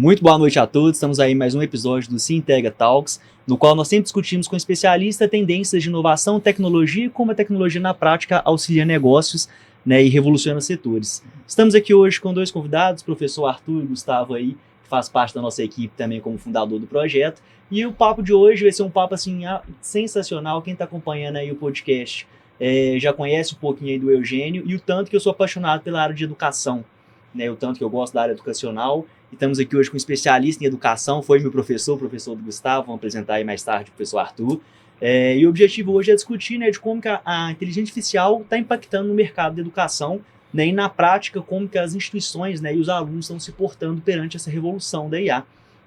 Muito boa noite a todos, estamos aí em mais um episódio do Sintegra Talks, no qual nós sempre discutimos com especialistas tendências de inovação, tecnologia e como a tecnologia na prática auxilia negócios, né, e revoluciona setores. Estamos aqui hoje com dois convidados, o professor Arthur e Gustavo aí, que faz parte da nossa equipe também como fundador do projeto, e o papo de hoje vai ser um papo assim sensacional. Quem está acompanhando aí o podcast já conhece um pouquinho aí do Eugênio e o tanto que eu sou apaixonado pela área de educação, né, o tanto que eu gosto da área educacional. Estamos aqui hoje com um especialista em educação, foi meu professor, o professor do Gustavo, vamos apresentar aí mais tarde o professor Arthur. E o objetivo hoje é discutir, né, de como que a inteligência artificial está impactando no mercado da educação, né, e na prática como que as instituições, né, e os alunos estão se portando perante essa revolução da IA.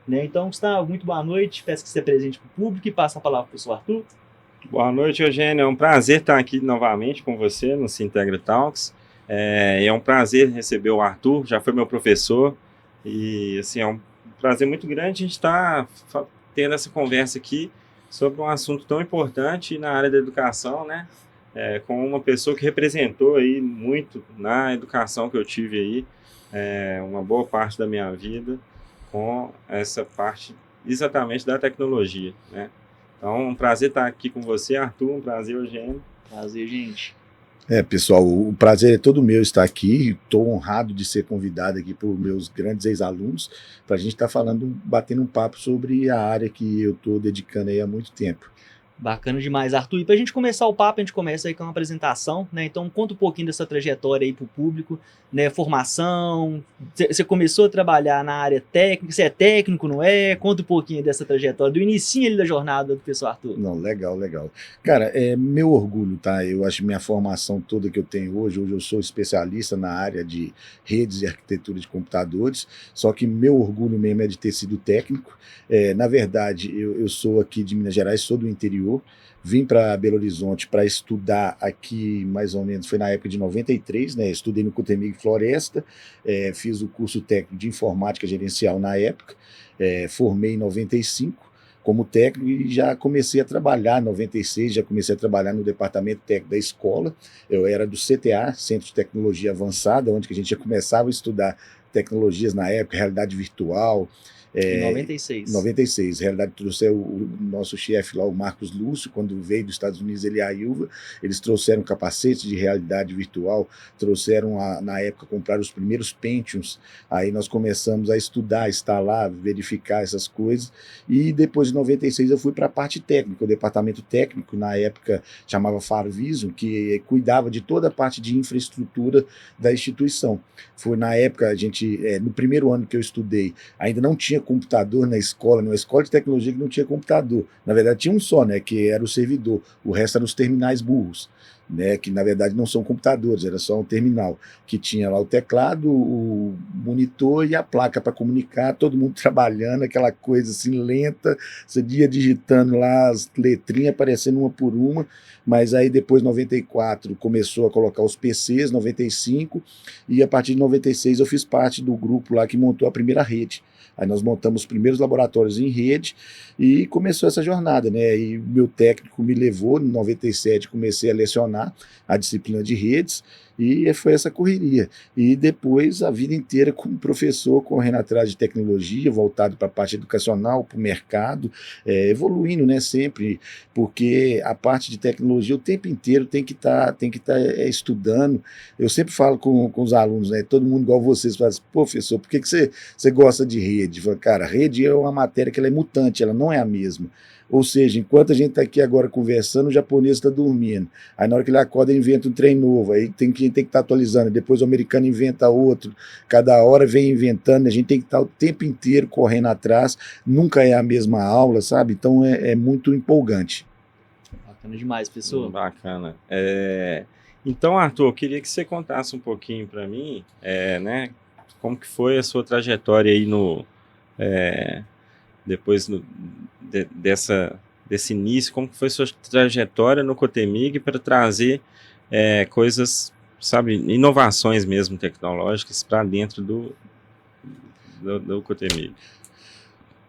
Né? Então, Gustavo, muito boa noite, peço que você presente para o público e passe a palavra para o professor Arthur. Boa noite, Eugênio, é um prazer estar aqui novamente com você no Sintegra Talks. É um prazer receber o Arthur, já foi meu professor. E assim, é um prazer muito grande a gente estar tendo essa conversa aqui sobre um assunto tão importante na área da educação, né? Com uma pessoa que representou aí muito na educação que eu tive aí, uma boa parte da minha vida, com essa parte exatamente da tecnologia, né? Então, um prazer estar aqui com você, Arthur, um prazer, Eugênio. Prazer, gente. Pessoal, o prazer é todo meu estar aqui. Estou honrado de ser convidado aqui por meus grandes ex-alunos para a gente estar batendo um papo sobre a área que eu estou dedicando aí há muito tempo. Bacana demais, Arthur. E para a gente começar o papo, a gente começa aí com uma apresentação, né? Então, conta um pouquinho dessa trajetória aí para o público, né? Formação, você começou a trabalhar na área técnica, você é técnico, não é? Conta um pouquinho dessa trajetória, do inicinho ali da jornada do professor Arthur. Não, legal. Cara, é meu orgulho, tá? Eu acho que minha formação toda que eu tenho hoje eu sou especialista na área de redes e arquitetura de computadores, só que meu orgulho mesmo é de ter sido técnico. Na verdade, eu sou aqui de Minas Gerais, sou do interior. Vim para Belo Horizonte para estudar aqui, mais ou menos, foi na época de 93, né? Estudei no Cotemig Floresta, fiz o curso técnico de informática gerencial na época, formei em 95 como técnico e já comecei a trabalhar em 96, já comecei a trabalhar no departamento técnico da escola. Eu era do CTA, Centro de Tecnologia Avançada, onde que a gente já começava a estudar tecnologias na época, realidade virtual. Em 96. 96, realidade trouxe o nosso chefe lá, o Marcos Lúcio, quando veio dos Estados Unidos, ele e a Ilva, eles trouxeram capacete de realidade virtual, trouxeram, na época, compraram os primeiros Pentiums, aí nós começamos a estudar, instalar, verificar essas coisas, e depois de 96 eu fui para a parte técnica, o departamento técnico, na época chamava Farvision, que cuidava de toda a parte de infraestrutura da instituição. Foi na época, no primeiro ano que eu estudei, ainda não tinha computador na escola, numa escola de tecnologia que não tinha computador. Na verdade, tinha um só, né, que era o servidor. O resto eram os terminais burros, né, que na verdade não são computadores, era só um terminal, que tinha lá o teclado, o monitor e a placa para comunicar, todo mundo trabalhando, aquela coisa assim lenta, você ia digitando lá as letrinhas aparecendo uma por uma, mas aí depois, 94, começou a colocar os PCs, 95, e a partir de 96 eu fiz parte do grupo lá que montou a primeira rede. Aí nós montamos os primeiros laboratórios em rede e começou essa jornada, né? E meu técnico me levou, em 97 comecei a lecionar a disciplina de redes e foi essa correria. E depois a vida inteira como professor, correndo atrás de tecnologia, voltado para a parte educacional, para o mercado, evoluindo, né? Sempre, porque a parte de tecnologia o tempo inteiro tem que tá estudando. Eu sempre falo com os alunos, né? Todo mundo igual vocês fala assim, professor, por que você gosta de rede? Falo, cara, rede é uma matéria que ela é mutante, ela não é a mesma. Ou seja, enquanto a gente está aqui agora conversando, o japonês está dormindo. Aí na hora que ele acorda, ele inventa um trem novo. Aí tem que estar atualizando. Depois o americano inventa outro. Cada hora vem inventando. A gente tem que estar o tempo inteiro correndo atrás. Nunca é a mesma aula, sabe? Então é muito empolgante. Bacana demais, pessoal. Bacana. Então, Arthur, eu queria que você contasse um pouquinho para mim, né? Como que foi a sua trajetória aí depois desse início, como que foi a sua trajetória no Cotemig para trazer coisas, sabe, inovações mesmo tecnológicas para dentro do Cotemig?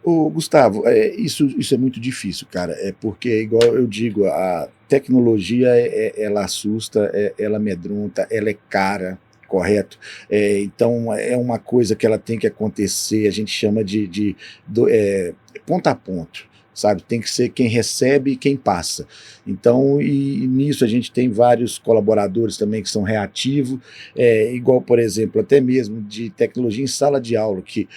Ô, Gustavo, isso é muito difícil, cara, porque, igual eu digo, a tecnologia, ela assusta, ela amedronta, ela é cara, correto? Então, é uma coisa que ela tem que acontecer, a gente chama de ponto a ponto, sabe? Tem que ser quem recebe e quem passa. Então, e nisso a gente tem vários colaboradores também que são reativos, igual, por exemplo, até mesmo de tecnologia em sala de aula, que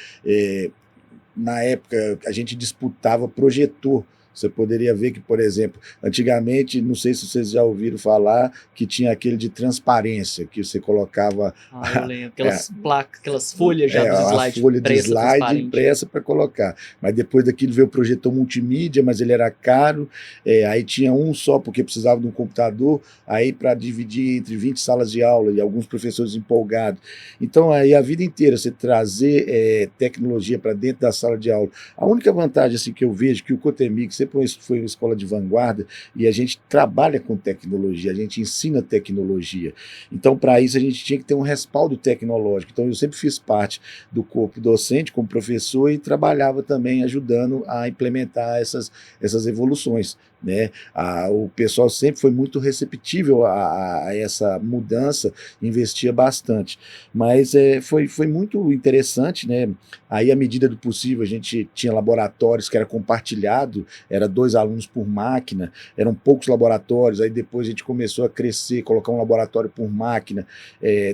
na época a gente disputava projetor. Você poderia ver que, por exemplo, antigamente, não sei se vocês já ouviram falar, que tinha aquele de transparência, que você colocava eu lembro, aquelas placas, aquelas folhas já dos slides, a folha de slide impressa para colocar. Mas depois daquilo veio o projetor multimídia, mas ele era caro, aí tinha um só, porque precisava de um computador, aí para dividir entre 20 salas de aula, e alguns professores empolgados. Então, aí a vida inteira, você trazer tecnologia para dentro da sala de aula. A única vantagem assim, que eu vejo que o Cotemig sempre foi uma escola de vanguarda e a gente trabalha com tecnologia, a gente ensina tecnologia. Então, para isso, a gente tinha que ter um respaldo tecnológico. Então, eu sempre fiz parte do corpo docente como professor e trabalhava também ajudando a implementar essas evoluções, né? O pessoal sempre foi muito receptível a essa mudança, investia bastante. Mas foi muito interessante, né? Aí, à medida do possível, a gente tinha laboratórios que era compartilhado, era 2 alunos por máquina, eram poucos laboratórios, aí depois a gente começou a crescer, colocar um laboratório por máquina.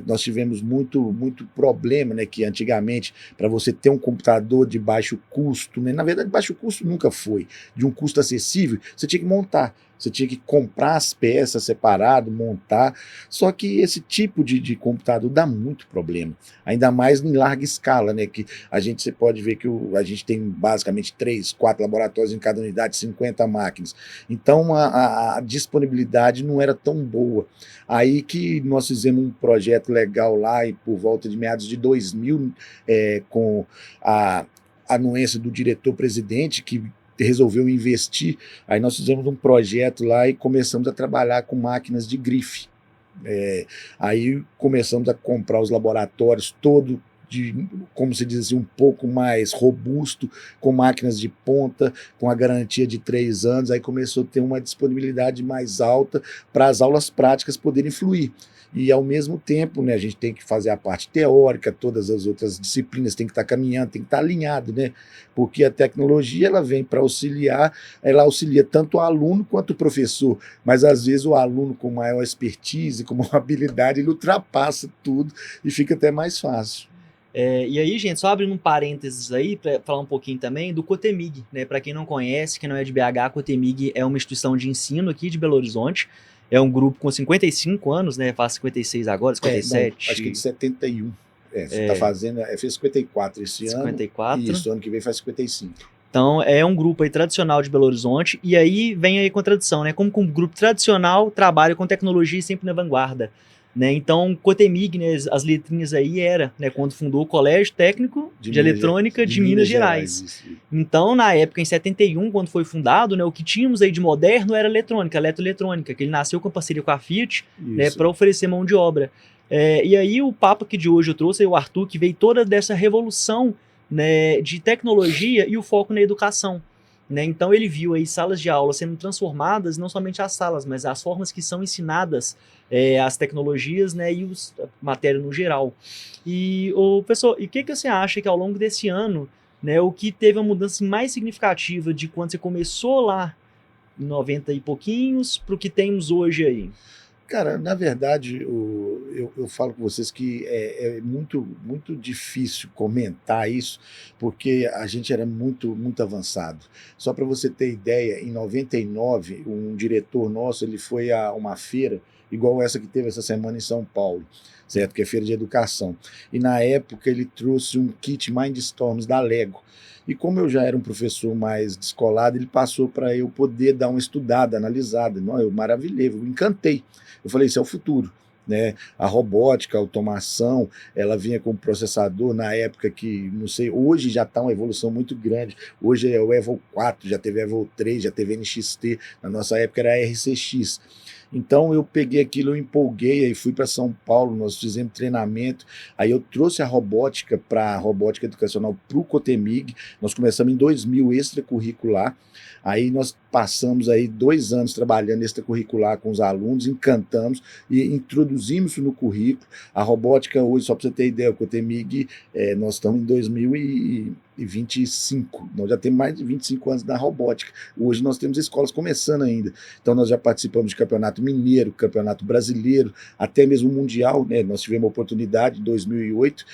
Nós tivemos muito problema, né? Que antigamente, para você ter um computador de baixo custo, né? Na verdade, baixo custo nunca foi, de um custo acessível, você tinha que montar. Você tinha que comprar as peças separado, montar. Só que esse tipo de computador dá muito problema. Ainda mais em larga escala, né? Que você pode ver que a gente tem basicamente 3, 4 laboratórios em cada unidade, 50 máquinas. Então a disponibilidade não era tão boa. Aí que nós fizemos um projeto legal lá, e por volta de meados de 2000, com a anuência do diretor-presidente, que resolveu investir, aí nós fizemos um projeto lá e começamos a trabalhar com máquinas de grife. Aí começamos a comprar os laboratórios todo como se diz assim, um pouco mais robusto, com máquinas de ponta, com a garantia de 3 anos, aí começou a ter uma disponibilidade mais alta para as aulas práticas poderem fluir. E, ao mesmo tempo, né, a gente tem que fazer a parte teórica, todas as outras disciplinas têm que estar caminhando, tem que estar alinhado, né? Porque a tecnologia ela vem para auxiliar, ela auxilia tanto o aluno quanto o professor, mas às vezes o aluno com maior expertise, com maior habilidade, ele ultrapassa tudo e fica até mais fácil. E aí, gente, só abrindo um parênteses aí, para falar um pouquinho também do Cotemig, né? Para quem não conhece, quem não é de BH, a Cotemig é uma instituição de ensino aqui de Belo Horizonte. É um grupo com 55 anos, né? Faz 56 agora, 57. Não, acho que é de 71. Você está fazendo, fez 54 esse 54. ano. Isso, ano que vem faz 55. Então, é um grupo aí tradicional de Belo Horizonte, e aí vem aí contradição, né? Como que um grupo tradicional trabalha com tecnologia sempre na vanguarda, né? Então, Cotemig, né, as letrinhas aí era, né, quando fundou o Colégio Técnico de Eletrônica de Minas Gerais. Isso. Então, na época, em 71, quando foi fundado, né, o que tínhamos aí de moderno era eletroeletrônica, que ele nasceu com parceria com a Fiat, né, para oferecer mão de obra. E aí, o papo aqui de hoje eu trouxe aí o Arthur, que veio toda dessa revolução, né, de tecnologia e o foco na educação. Né? Então ele viu aí salas de aula sendo transformadas, não somente as salas, mas as formas que são ensinadas as tecnologias, né, e a matéria no geral. E, professor, e o que você acha que ao longo desse ano, né, o que teve uma mudança mais significativa de quando você começou lá em 90 e pouquinhos para o que temos hoje aí? Cara, na verdade, eu falo com vocês que é muito difícil comentar isso, porque a gente era muito avançado. Só para você ter ideia, em 99, um diretor nosso ele foi a uma feira, igual essa que teve essa semana em São Paulo, certo? Que é feira de educação. E na época ele trouxe um kit Mindstorms da Lego. E como eu já era um professor mais descolado, ele passou para eu poder dar uma estudada, analisada. Não, eu maravilhei, eu encantei. Eu falei, isso é o futuro. Né? A robótica, a automação, ela vinha com processador na época que, não sei, hoje já está uma evolução muito grande. Hoje é o Evo 4, já teve Evo 3, já teve NXT, na nossa época era RCX. Então eu peguei aquilo, eu empolguei, aí fui para São Paulo, nós fizemos treinamento, aí eu trouxe a robótica para a robótica educacional para o Cotemig, nós começamos em 2000 extracurricular, aí nós passamos aí 2 anos trabalhando extracurricular com os alunos, encantamos e introduzimos isso no currículo. A robótica hoje, só para você ter ideia, o Cotemig, nós estamos em 2025, nós já temos mais de 25 anos da robótica. Hoje nós temos escolas começando ainda, então nós já participamos de campeonato mineiro, campeonato brasileiro, até mesmo mundial, né? Nós tivemos a oportunidade em 2008,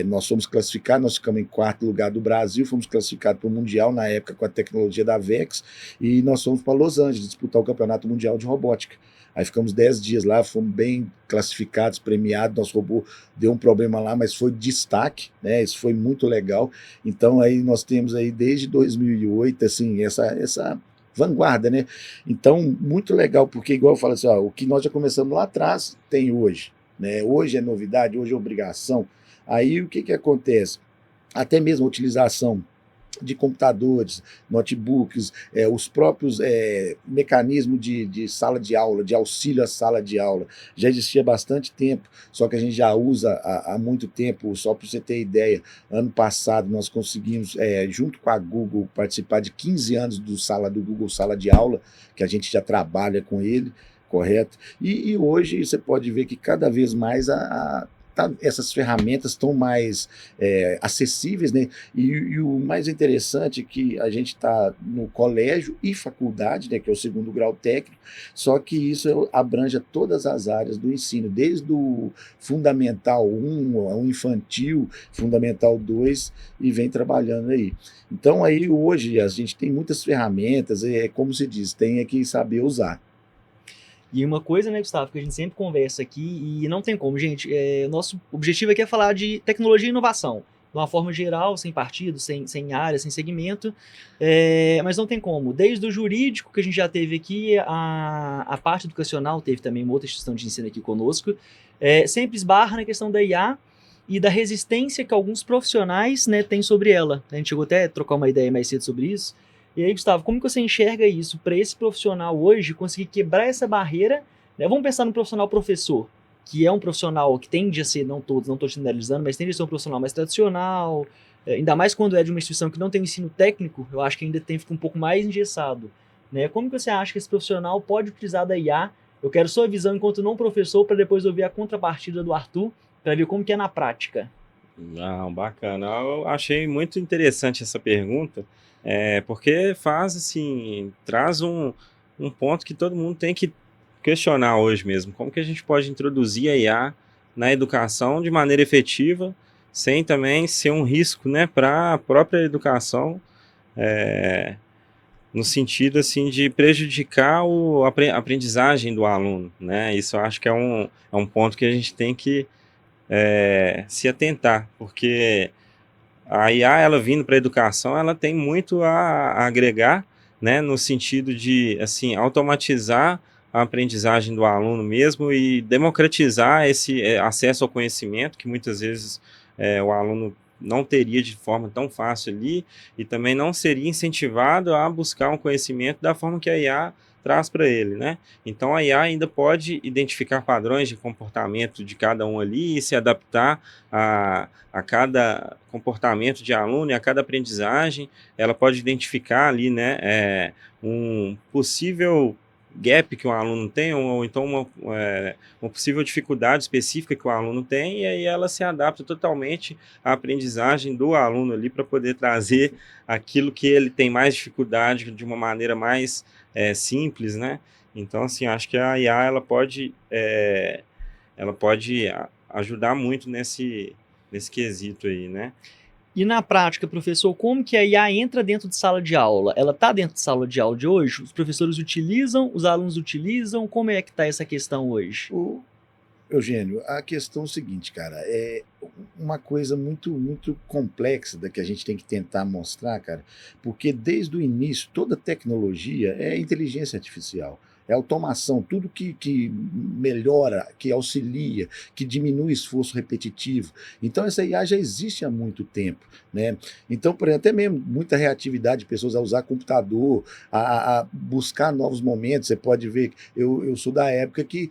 nós fomos classificados, nós ficamos em 4º lugar do Brasil, fomos classificados para o mundial na época com a tecnologia da VEX, e nós fomos para Los Angeles disputar o campeonato mundial de robótica. Aí ficamos 10 dias lá, fomos bem classificados, premiados, nosso robô deu um problema lá, mas foi destaque, né? Isso foi muito legal. Então aí nós temos aí desde 2008, assim, essa vanguarda, né? Então, muito legal, porque igual eu falo assim, ó, o que nós já começamos lá atrás tem hoje, né? Hoje é novidade, hoje é obrigação. Aí o que acontece? Até mesmo a utilização de computadores, notebooks, os próprios mecanismos de sala de aula, de auxílio à sala de aula, já existia há bastante tempo, só que a gente já usa há muito tempo. Só para você ter ideia, ano passado nós conseguimos, junto com a Google, participar de 15 anos do Google Sala de Aula, que a gente já trabalha com ele, correto? E hoje você pode ver que cada vez mais essas ferramentas estão mais acessíveis, né? E o mais interessante é que a gente está no colégio e faculdade, né, que é o 2º grau técnico, só que isso abrange todas as áreas do ensino, desde o Fundamental 1 ao infantil, Fundamental 2, e vem trabalhando aí. Então aí hoje a gente tem muitas ferramentas, como se diz, tem que saber usar. E uma coisa, né, Gustavo, que a gente sempre conversa aqui, e não tem como, gente, nosso objetivo aqui é falar de tecnologia e inovação, de uma forma geral, sem partido, sem área, sem segmento, mas não tem como. Desde o jurídico, que a gente já teve aqui, a parte educacional, teve também uma outra instituição de ensino aqui conosco, sempre esbarra na questão da IA e da resistência que alguns profissionais, né, têm sobre ela. A gente chegou até a trocar uma ideia mais cedo sobre isso. E aí, Gustavo, como que você enxerga isso para esse profissional hoje conseguir quebrar essa barreira, né? Vamos pensar no profissional professor, que é um profissional que tende a ser, não todos, não estou generalizando, mas tende a ser um profissional mais tradicional, ainda mais quando é de uma instituição que não tem ensino técnico, eu acho que ainda fica um pouco mais engessado, né? Como que você acha que esse profissional pode utilizar da IA? Eu quero sua visão enquanto não professor, para depois ouvir a contrapartida do Arthur, para ver como que é na prática. Não, bacana. Eu achei muito interessante essa pergunta, porque faz assim, traz um ponto que todo mundo tem que questionar hoje mesmo. Como que a gente pode introduzir a IA na educação de maneira efetiva, sem também ser um risco, né, para a própria educação, no sentido assim de prejudicar a aprendizagem do aluno, né? Isso eu acho que é um ponto que a gente tem que se atentar, porque a IA, ela vindo para a educação, ela tem muito a agregar, né, no sentido de, assim, automatizar a aprendizagem do aluno mesmo e democratizar esse acesso ao conhecimento, que muitas vezes o aluno não teria de forma tão fácil ali, e também não seria incentivado a buscar um conhecimento da forma que a IA traz para ele, né? Então a IA ainda pode identificar padrões de comportamento de cada um ali e se adaptar a cada comportamento de aluno e a cada aprendizagem. Ela pode identificar ali, né, um possível gap que o aluno tem, ou então uma possível dificuldade específica que o aluno tem, e aí ela se adapta totalmente à aprendizagem do aluno ali para poder trazer aquilo que ele tem mais dificuldade de uma maneira mais simples, né? Então, assim, acho que a IA ela pode ajudar muito nesse quesito aí, né? E na prática, professor, como que a IA entra dentro de sala de aula? Ela está dentro de sala de aula de hoje? Os professores utilizam? Os alunos utilizam? Como é que está essa questão hoje? Eugênio, a questão é o seguinte, cara, é uma coisa muito, muito complexa da que a gente tem que tentar mostrar, cara, porque desde o início toda tecnologia é inteligência artificial. é automação, tudo que melhora, que auxilia, que diminui o esforço repetitivo. Então, essa IA já existe há muito tempo, né? Então, por exemplo, até mesmo muita reatividade de pessoas a usar computador, a buscar novos momentos. Você pode ver, eu sou da época que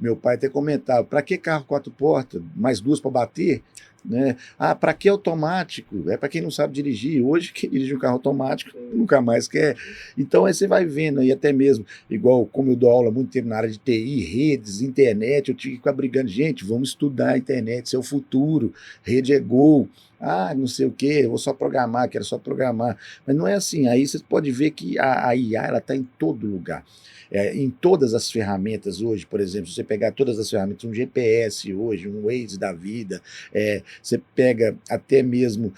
meu pai até comentava, para que carro 4 portas, mais 2 para bater? Né? Ah, para que automático? É para quem não sabe dirigir. Hoje, quem dirige um carro automático nunca mais quer. Então, aí você vai vendo, aí até mesmo, igual como eu dou aula há muito tempo na área de TI, redes, internet, eu tinha que ficar brigando, gente, vamos estudar a internet, isso é o futuro, rede é gol. Ah, não sei o quê, eu vou só programar, quero só programar. Mas não é assim. Aí você pode ver que a IA está em todo lugar. Em todas as ferramentas hoje, por exemplo, se você pegar todas as ferramentas, um GPS hoje, um Waze da vida, você pega até mesmo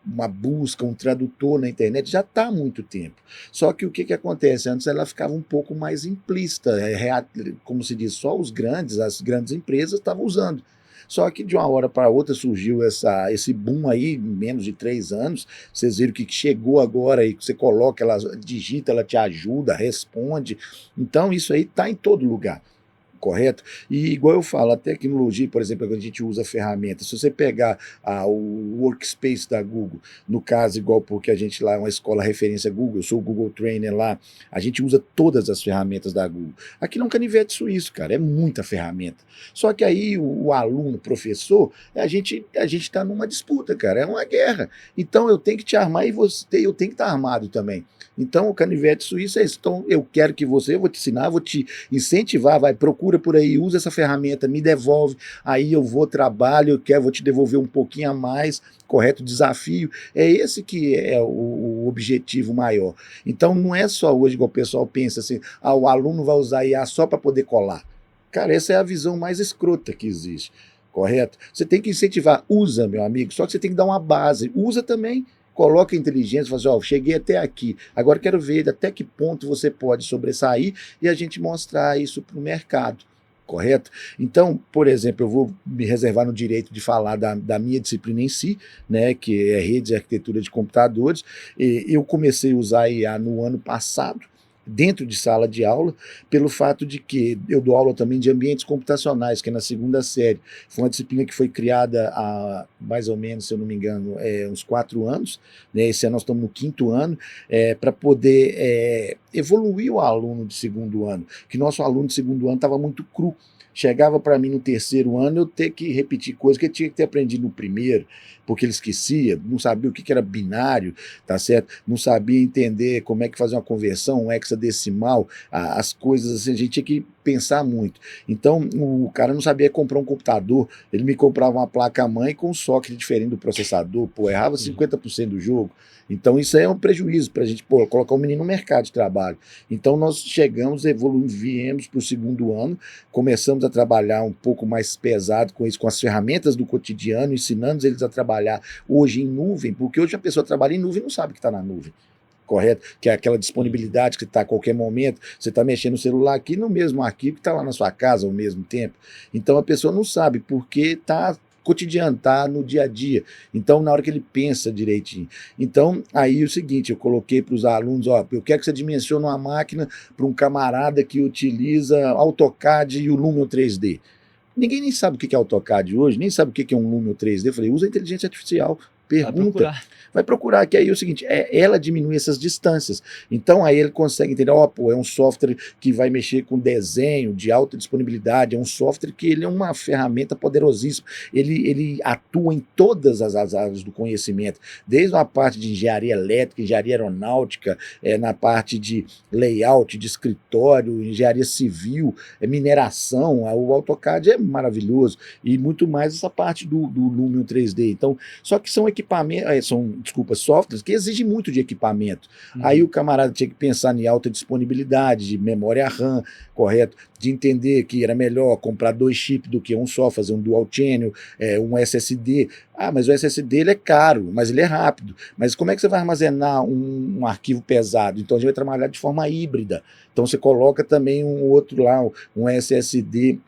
uma busca, um tradutor na internet, já está há muito tempo. Só que o que acontece? Antes ela ficava um pouco mais implícita, como se diz, só as grandes empresas estavam usando. Só que de uma hora para outra surgiu esse boom aí, em menos de 3 anos. Vocês viram que chegou agora e você coloca, ela digita, ela te ajuda, responde. Então isso aí está em todo lugar. Correto? E igual eu falo, a tecnologia, por exemplo, quando a gente usa ferramentas, se você pegar o workspace da Google, no caso, igual porque a gente lá é uma escola referência Google, eu sou o Google Trainer lá, a gente usa todas as ferramentas da Google. Aqui não é um canivete suíço, cara, é muita ferramenta. Só que aí o aluno, professor, a gente está numa disputa, cara, é uma guerra. Então eu tenho que te armar e eu tenho que estar armado também. Então o canivete suíço é isso. Então eu quero que eu vou te ensinar, vou te incentivar, procura por aí, usa essa ferramenta, me devolve, aí eu trabalho, vou te devolver um pouquinho a mais, correto? Desafio. É esse que é o objetivo maior. Então não é só hoje, igual o pessoal pensa assim, o aluno vai usar IA só para poder colar. Cara, essa é a visão mais escrota que existe, correto? Você tem que incentivar, usa, meu amigo, só que você tem que dar uma base, usa também. Coloca a inteligência, fala assim, cheguei até aqui, agora quero ver até que ponto você pode sobressair e a gente mostrar isso para o mercado, correto? Então, por exemplo, eu vou me reservar no direito de falar da minha disciplina em si, né, que é Redes e Arquitetura de Computadores. Eu comecei a usar IA no ano passado, dentro de sala de aula, pelo fato de que eu dou aula também de ambientes computacionais, que é na 2ª série. Foi uma disciplina que foi criada há mais ou menos, se eu não me engano, uns 4 anos, né? Esse ano nós estamos no 5º ano, para poder evoluir o aluno de 2º ano, que nosso aluno de 2º ano estava muito cru. Chegava para mim no 3º ano eu ter que repetir coisas que eu tinha que ter aprendido no 1º, porque ele esquecia, não sabia o que era binário, tá certo? Não sabia entender como é que fazer uma conversão, um hexadecimal, as coisas assim, a gente tinha que pensar muito. Então, o cara não sabia comprar um computador, ele me comprava uma placa-mãe com um socket diferente do processador, errava 50% do jogo. Então, isso aí é um prejuízo para a gente colocar o menino no mercado de trabalho. Então, nós chegamos, evoluímos, viemos para o 2º ano, começamos a trabalhar um pouco mais pesado com isso, com as ferramentas do cotidiano, ensinando eles a trabalhar hoje em nuvem, porque hoje a pessoa trabalha em nuvem e não sabe que está na nuvem. Correto? Que é aquela disponibilidade que está a qualquer momento, você está mexendo no celular aqui no mesmo arquivo que está lá na sua casa ao mesmo tempo. Então a pessoa não sabe porque está cotidiano, está no dia a dia. Então, na hora que ele pensa direitinho. Então, aí o seguinte, eu coloquei para os alunos, eu quero que você dimensione uma máquina para um camarada que utiliza AutoCAD e o Lumion 3D. Ninguém nem sabe o que é AutoCAD hoje, nem sabe o que é um Lumion 3D. Eu falei, usa a inteligência artificial. Pergunta, vai procurar, que aí é o seguinte, ela diminui essas distâncias. Então aí ele consegue entender, é um software que vai mexer com desenho de alta disponibilidade, é um software que ele é uma ferramenta poderosíssima, ele atua em todas as áreas do conhecimento, desde a parte de engenharia elétrica, engenharia aeronáutica, na parte de layout, de escritório, engenharia civil, mineração, o AutoCAD é maravilhoso, e muito mais essa parte do Lumion 3D. Então, só que são equipamentos, softwares que exigem muito de equipamento. Aí o camarada tinha que pensar em alta disponibilidade, de memória RAM, correto? De entender que era melhor comprar 2 chips do que um só, fazer um dual channel, um SSD. Mas o SSD ele é caro, mas ele é rápido. Mas como é que você vai armazenar um arquivo pesado? Então a gente vai trabalhar de forma híbrida. Então você coloca também um outro lá, um SSD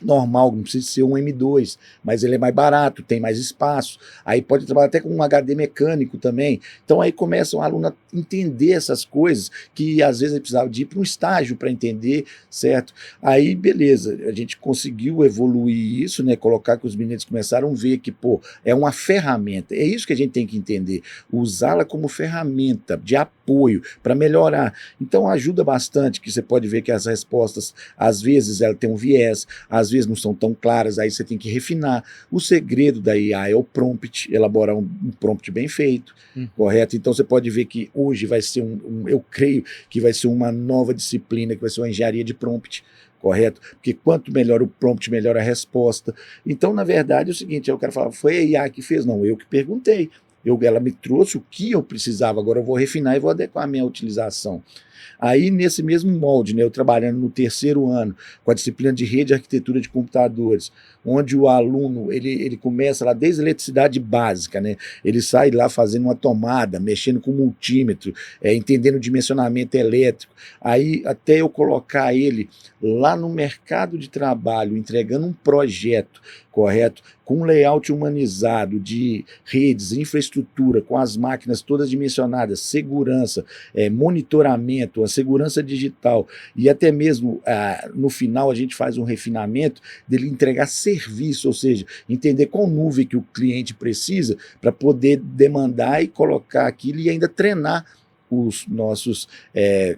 normal, não precisa ser um M2, mas ele é mais barato, tem mais espaço. Aí pode trabalhar até com um HD mecânico também. Então aí começa o aluno a entender essas coisas que às vezes ele precisava de ir para um estágio para entender, certo? Aí beleza, a gente conseguiu evoluir isso, né? Colocar que os meninos começaram a ver que, pô, é uma ferramenta. É isso que a gente tem que entender, usá-la como ferramenta de apoio para melhorar. Então ajuda bastante, que você pode ver que as respostas, às vezes, ela tem um viés, às vezes não são tão claras, aí você tem que refinar. O segredo da IA é o prompt, elaborar um prompt bem feito, correto? Então você pode ver que hoje vai ser eu creio que vai ser uma nova disciplina, que vai ser uma engenharia de prompt, correto? Porque quanto melhor o prompt, melhor a resposta. Então, na verdade, é o seguinte, aí o cara fala, foi a IA que fez? Não, eu que perguntei. Ela me trouxe o que eu precisava, agora eu vou refinar e vou adequar a minha utilização. Aí, nesse mesmo molde, né, eu trabalhando no 3º ano, com a disciplina de rede e arquitetura de computadores, onde o aluno ele começa lá desde a eletricidade básica, né, ele sai lá fazendo uma tomada, mexendo com multímetro, entendendo o dimensionamento elétrico, aí até eu colocar ele lá no mercado de trabalho, entregando um projeto, correto? Com um layout humanizado de redes, infraestrutura, com as máquinas todas dimensionadas, segurança, monitoramento, a segurança digital e até mesmo no final a gente faz um refinamento dele entregar serviço, ou seja, entender qual nuvem que o cliente precisa para poder demandar e colocar aquilo e ainda treinar os nossos,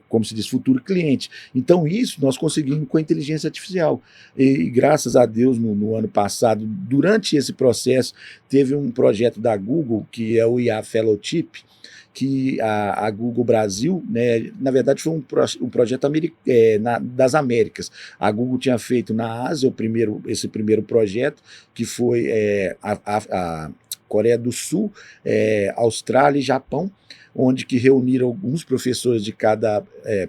como se diz, futuro cliente. Então isso nós conseguimos com a inteligência artificial e graças a Deus no ano passado, durante esse processo, teve um projeto da Google, que é o IA Fellowship, que a Google Brasil, né, na verdade foi um projeto das Américas. A Google tinha feito na Ásia esse primeiro projeto, que foi a Coreia do Sul, Austrália e Japão, onde que reuniram alguns professores de cada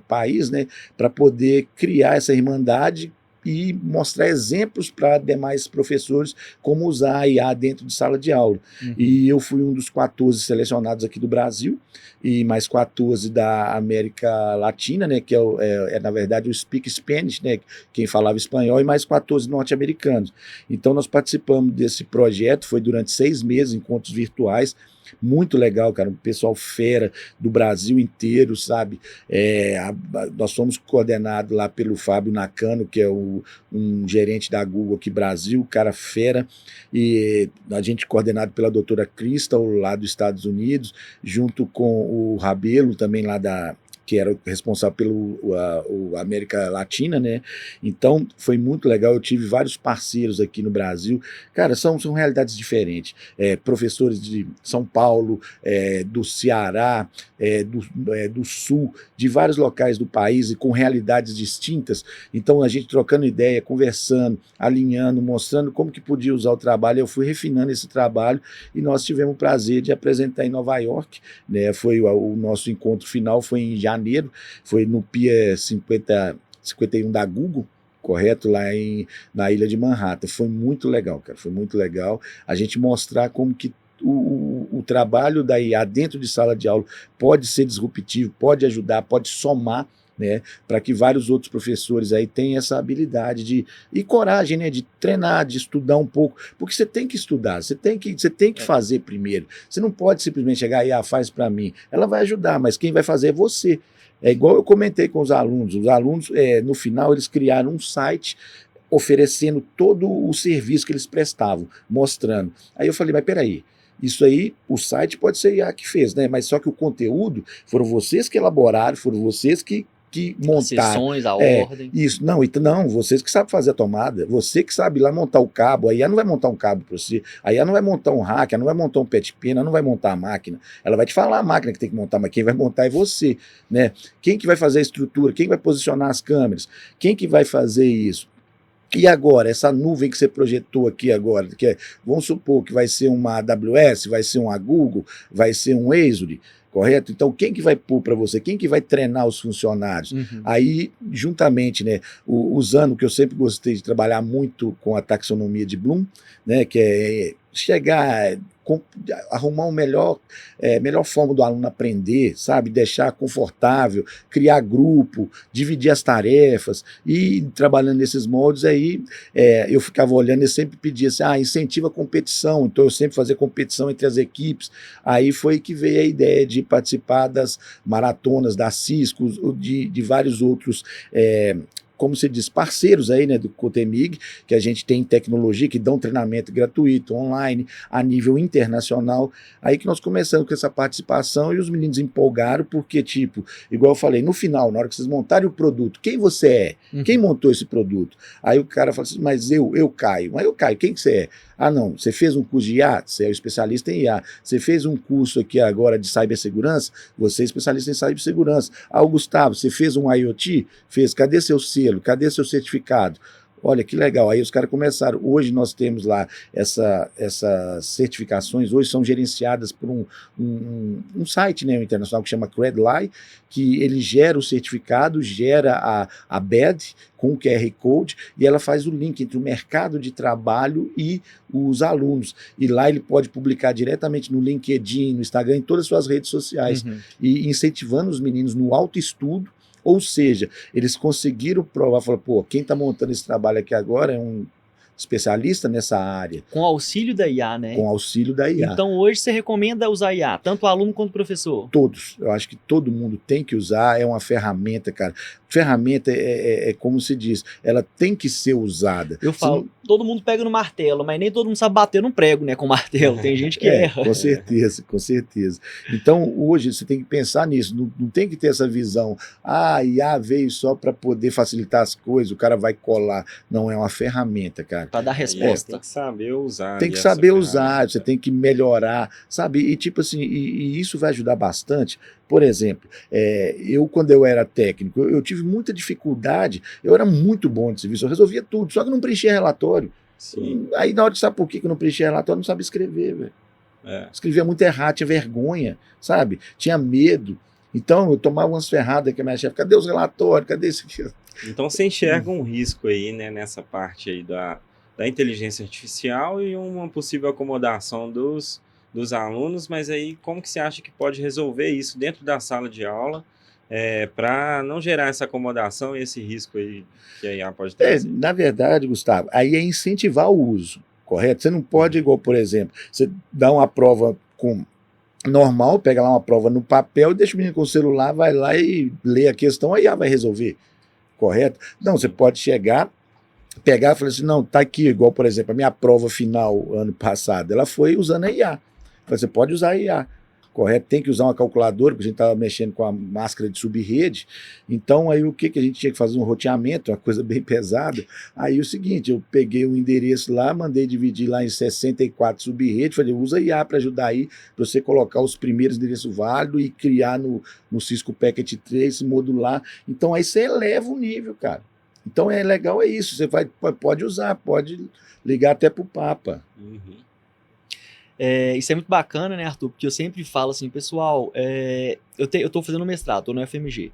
país, né, para poder criar essa irmandade e mostrar exemplos para demais professores como usar a IA dentro de sala de aula. E eu fui um dos 14 selecionados aqui do Brasil e mais 14 da América Latina, né, que na verdade o Speak Spanish, né, quem falava espanhol, e mais 14 norte-americanos. Então nós participamos desse projeto, foi durante 6 meses, encontros virtuais, muito legal, cara, um pessoal fera do Brasil inteiro, sabe? Nós fomos coordenados lá pelo Fábio Nakano, que é um gerente da Google aqui Brasil, cara fera, e a gente coordenado pela doutora Crystal, lá dos Estados Unidos, junto com o Rabelo, também lá que era o responsável pelo América Latina, né? Então, foi muito legal, eu tive vários parceiros aqui no Brasil, cara, são realidades diferentes, professores de São Paulo, do Ceará, do Sul, de vários locais do país e com realidades distintas, então a gente trocando ideia, conversando, alinhando, mostrando como que podia usar o trabalho, eu fui refinando esse trabalho e nós tivemos o prazer de apresentar em Nova York, né? Foi o nosso encontro final, foi em janeiro, foi no Pier 51 da Google, correto? Lá na ilha de Manhattan. Foi muito legal, cara, foi muito legal a gente mostrar como que o trabalho da IA dentro de sala de aula pode ser disruptivo, pode ajudar, pode somar, né, para que vários outros professores aí tenham essa habilidade e coragem, né, de treinar, de estudar um pouco, porque você tem que estudar, você tem que fazer primeiro, você não pode simplesmente chegar e faz para mim, ela vai ajudar, mas quem vai fazer é você. É igual eu comentei com os alunos no final eles criaram um site oferecendo todo o serviço que eles prestavam, mostrando. Aí eu falei, mas peraí, isso aí, o site pode ser IA que fez, né? Mas só que o conteúdo foram vocês que elaboraram, foram vocês que montaram. As sessões, a ordem. Isso, não, vocês que sabem fazer a tomada, você que sabe lá montar o cabo, a IA não vai montar um cabo para você, a IA não vai montar um hack, ela não vai montar um pet pin, ela não vai montar a máquina, ela vai te falar a máquina que tem que montar, mas quem vai montar é você, né? Quem que vai fazer a estrutura, quem vai posicionar as câmeras, quem que vai fazer isso? E agora, essa nuvem que você projetou aqui agora, vamos supor que vai ser uma AWS, vai ser uma Google, vai ser um Azure, correto? Então, quem que vai pôr para você? Quem que vai treinar os funcionários? Aí, juntamente, né, usando, que eu sempre gostei de trabalhar muito com a taxonomia de Bloom, né, que chegar, arrumar melhor forma do aluno aprender, sabe? Deixar confortável, criar grupo, dividir as tarefas e trabalhando nesses moldes aí, eu ficava olhando e sempre pedia assim, incentiva a competição, então eu sempre fazia competição entre as equipes, aí foi que veio a ideia de participar das maratonas, da Cisco, de vários outros como se diz, parceiros aí, né, do Cotemig, que a gente tem tecnologia, que dão treinamento gratuito, online, a nível internacional. Aí que nós começamos com essa participação e os meninos empolgaram, porque, tipo, igual eu falei, no final, na hora que vocês montarem o produto, quem você é? Quem montou esse produto? Aí o cara fala assim, mas eu Caio. Mas eu, Caio, quem que você é? Ah, não, você fez um curso de IA? Você é o especialista em IA. Você fez um curso aqui agora de cibersegurança? Você é especialista em cibersegurança. Ah, o Gustavo, você fez um IoT? Fez. Cadê seu selo? Cadê seu certificado? Olha que legal, aí os caras começaram, hoje nós temos lá essas certificações, hoje são gerenciadas por um site, né, internacional que chama Credly, que ele gera o certificado, gera a badge com o QR Code e ela faz o link entre o mercado de trabalho e os alunos, e lá ele pode publicar diretamente no LinkedIn, no Instagram, em todas as suas redes sociais, e incentivando os meninos no autoestudo. Ou seja, eles conseguiram provar, falaram, pô, quem está montando esse trabalho aqui agora é um especialista nessa área. Com auxílio da IA, né? Com auxílio da IA. Então hoje você recomenda usar IA, tanto o aluno quanto o professor? Todos. Eu acho que todo mundo tem que usar, é uma ferramenta, cara. Ferramenta é como se diz, ela tem que ser usada. Eu falo, todo mundo pega no martelo, mas nem todo mundo sabe bater no prego, né, com martelo. Tem gente que erra. Com certeza, com certeza. Então, hoje, você tem que pensar nisso, não tem que ter essa visão, IA veio só para poder facilitar as coisas, o cara vai colar. Não, é uma ferramenta, cara. Para dar resposta. Tem que saber usar. Tem que saber usar, você tem que melhorar, sabe? E tipo assim, e isso vai ajudar bastante. Por exemplo, quando eu era técnico, eu tive muita dificuldade, eu era muito bom de serviço, eu resolvia tudo, só que não preenchia relatório. Sim. Aí na hora de saber por que eu não preenchia relatório, eu não sabia escrever, velho. Escrevia muito errado, tinha vergonha, sabe? Tinha medo. Então eu tomava umas ferradas que a minha chefe, cadê os relatórios, cadê isso aqui? Então você enxerga um risco aí, né, nessa parte aí da inteligência artificial e uma possível acomodação dos alunos, mas aí como que você acha que pode resolver isso dentro da sala de aula para não gerar essa acomodação e esse risco aí que a IA pode ter? Na verdade, Gustavo, aí é incentivar o uso, correto? Você não pode, igual, por exemplo, você dá uma prova normal, pega lá uma prova no papel, deixa o menino com o celular, vai lá e lê a questão, a IA vai resolver, correto? Não, você pode chegar, pegar e falar assim, não, tá aqui, igual, por exemplo, a minha prova final ano passado, ela foi usando a IA. Você pode usar a IA, correto? Tem que usar uma calculadora, porque a gente estava mexendo com a máscara de subrede. Então, aí o que a gente tinha que fazer? Um roteamento, uma coisa bem pesada. Aí o seguinte, eu peguei o endereço lá, mandei dividir lá em 64 subredes, falei, usa a IA para ajudar aí, para você colocar os primeiros endereços válidos e criar no Cisco Packet Trace, modular. Então, aí você eleva o nível, cara. Então, legal é isso, você pode usar, pode ligar até para o Papa. Isso é muito bacana, né, Arthur? Porque eu sempre falo assim, pessoal, eu estou fazendo mestrado, estou no FMG.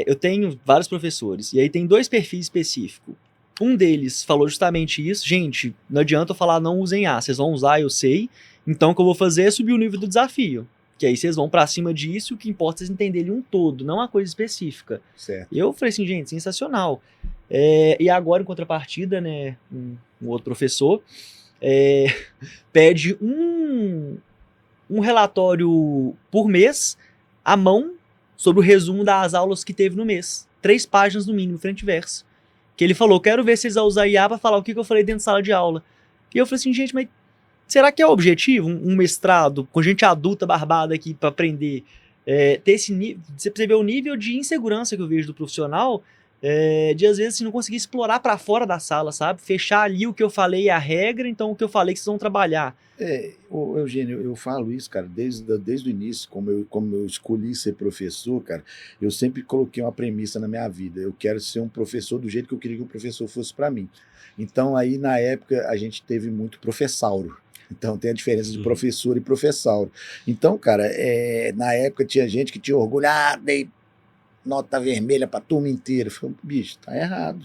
Eu tenho vários professores, e aí tem 2 perfis específicos. Um deles falou justamente isso, gente, não adianta eu falar não usem IA, vocês vão usar, eu sei, então o que eu vou fazer é subir o nível do desafio. Que aí vocês vão pra cima disso, o que importa é vocês entenderem um todo, não uma coisa específica. Certo. Eu falei assim, gente, sensacional. E agora, em contrapartida, né, um outro professor pede um relatório por mês, à mão, sobre o resumo das aulas que teve no mês. 3 páginas no mínimo, frente e verso. Que ele falou, quero ver se eles vão usar IA pra falar o que eu falei dentro da sala de aula. E eu falei assim, gente, mas será que é o objetivo? Um mestrado com gente adulta barbada aqui para aprender, ter esse nível, você ver o nível de insegurança que eu vejo do profissional, de às vezes assim, não conseguir explorar para fora da sala, sabe? Fechar ali o que eu falei é a regra, então o que eu falei que vocês vão trabalhar. Eugênio, eu falo isso, cara, desde o início, como eu escolhi ser professor, cara, eu sempre coloquei uma premissa na minha vida, eu quero ser um professor do jeito que eu queria que o professor fosse para mim. Então aí na época a gente teve muito professauro. Então tem a diferença de professor e professauro. Então, cara, na época tinha gente que tinha orgulho, dei nota vermelha para a turma inteira. Eu falei, bicho, tá errado.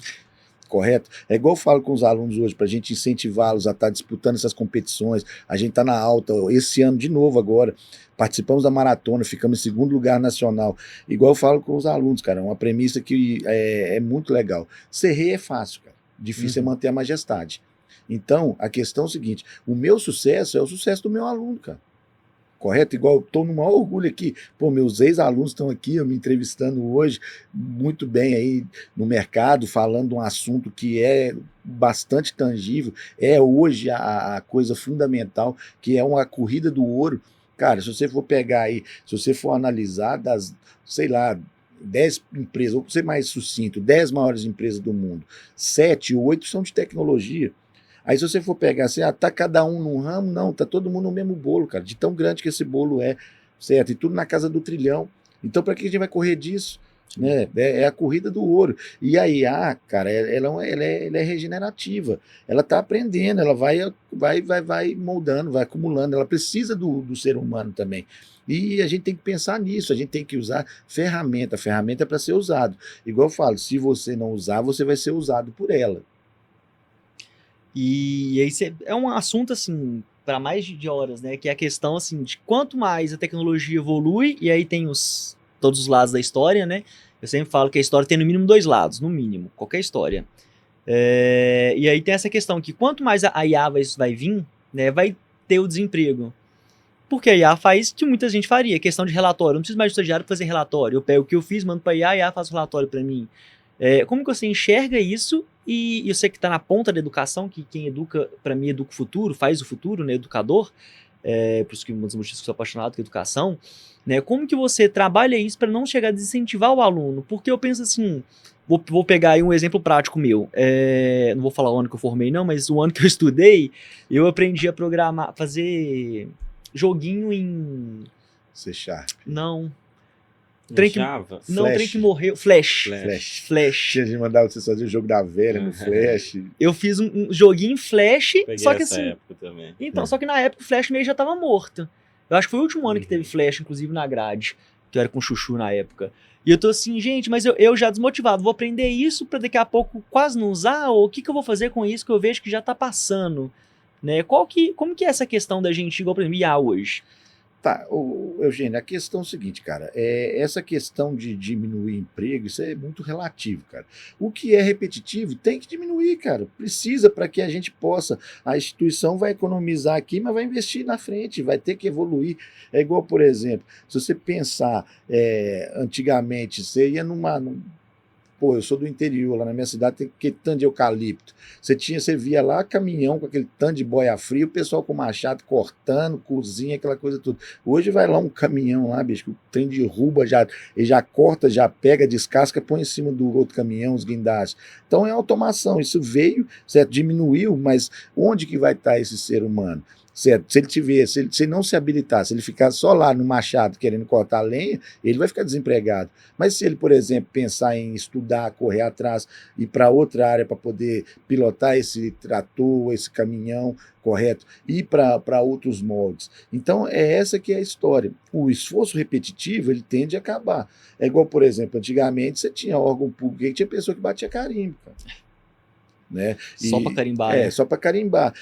correto? É igual eu falo com os alunos hoje, para a gente incentivá-los a estar disputando essas competições. A gente está na alta, esse ano de novo agora, participamos da maratona, ficamos em segundo lugar nacional. Igual eu falo com os alunos, cara, uma premissa que é muito legal. Ser rei é fácil, cara. Difícil é manter a majestade. Então, a questão é o seguinte, o meu sucesso é o sucesso do meu aluno, cara. Correto? Igual eu estou no maior orgulho aqui. Pô, meus ex-alunos estão aqui, eu me entrevistando hoje, muito bem aí no mercado, falando de um assunto que é bastante tangível, é hoje a coisa fundamental, que é uma corrida do ouro. Cara, se você for pegar aí, se você for analisar das, sei lá, 10 empresas, vou ser mais sucinto, 10 maiores empresas do mundo, 7, 8 são de tecnologia. Aí se você for pegar assim, tá cada um num ramo, não, tá todo mundo no mesmo bolo, cara, de tão grande que esse bolo é, certo? E tudo na casa do trilhão. Então para que a gente vai correr disso? Né? É a corrida do ouro. E a IA, cara, ela é regenerativa. Ela está aprendendo, ela vai moldando, vai acumulando. Ela precisa do ser humano também. E a gente tem que pensar nisso, a gente tem que usar ferramenta. A ferramenta é para ser usado. Igual eu falo, se você não usar, você vai ser usado por ela. E aí é um assunto, assim, para mais de horas, né? Que é a questão, assim, de quanto mais a tecnologia evolui, e aí tem todos os lados da história, né? Eu sempre falo que a história tem no mínimo 2 lados, no mínimo, qualquer história. E aí tem essa questão que quanto mais a IA vai vir, né, vai ter o desemprego. Porque a IA faz o que muita gente faria, questão de relatório. Eu não preciso mais de estagiário para fazer relatório. Eu pego o que eu fiz, mando para a IA faz o relatório para mim. Como que você enxerga isso? E eu sei que está na ponta da educação, que quem educa, para mim, educa o futuro, faz o futuro, né, educador. Por isso que um dos motivos que eu sou apaixonado com educação. Né, como que você trabalha isso para não chegar a desincentivar o aluno? Porque eu penso assim, vou pegar aí um exemplo prático meu. Não vou falar o ano que eu formei não, mas o ano que eu estudei, eu aprendi a programar, fazer joguinho em... C Sharp. Não. Java? Não, trem que morreu. Flash. Tinha de mandar você fazer o jogo da velha no Flash. Eu fiz um joguinho em Flash, Peguei só que essa assim... época também. Então, só que na época o Flash meio já tava morto. Eu acho que foi o último ano que teve Flash, inclusive, na grade. Que eu era com Chuchu na época. E eu tô assim, gente, mas eu já desmotivado. Vou aprender isso pra daqui a pouco quase não usar? Ou o que eu vou fazer com isso que eu vejo que já tá passando? Né? Como que é essa questão da gente, igual pra mim, IA hoje? Tá, Eugênio, a questão é o seguinte, cara, essa questão de diminuir emprego, isso é muito relativo, cara. O que é repetitivo tem que diminuir, cara, precisa para que a gente possa, a instituição vai economizar aqui, mas vai investir na frente, vai ter que evoluir. É igual, por exemplo, se você pensar, antigamente, você ia Pô, eu sou do interior, lá na minha cidade tem aquele tanto de eucalipto. Você via lá caminhão com aquele tanto de boia fria, o pessoal com machado cortando, cozinha, aquela coisa tudo. Hoje vai lá um caminhão lá, bicho, que o trem derruba, ele já corta, já pega, descasca, põe em cima do outro caminhão, os guindastes. Então é automação, isso veio, certo? Diminuiu, mas onde que vai estar esse ser humano? Certo? Se ele tiver, se ele não se habilitar, se ele ficar só lá no machado querendo cortar a lenha, ele vai ficar desempregado. Mas se ele, por exemplo, pensar em estudar, correr atrás, ir para outra área para poder pilotar esse trator, esse caminhão, correto? Ir para outros moldes. Então, é essa que é a história. O esforço repetitivo, ele tende a acabar. É igual, por exemplo, antigamente você tinha órgão público e tinha pessoa que batia carimbo, cara. Né? Só para carimbar. Só para carimbar.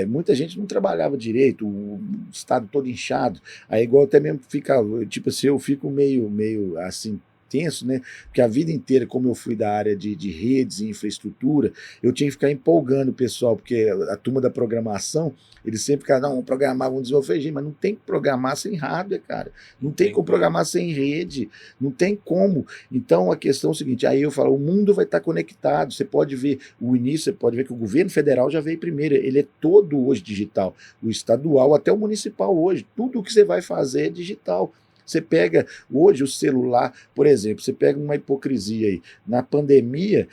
Muita gente não trabalhava direito, o estado todo inchado. Aí igual até mesmo fica, tipo assim, eu fico meio assim, tenso, né? Porque a vida inteira, como eu fui da área de redes e infraestrutura, eu tinha que ficar empolgando o pessoal, porque a turma da programação, eles sempre ficavam, não, programar, vamos desenvolver, mas não tem que programar sem hardware, cara. Não tem como programar sem rede, não tem como. Então a questão é o seguinte, aí eu falo, o mundo vai estar conectado, você pode ver o início, você pode ver que o governo federal já veio primeiro, ele é todo hoje digital, o estadual até o municipal hoje, tudo o que você vai fazer é digital. Você pega hoje o celular, por exemplo, você pega uma hipocrisia aí. Na pandemia,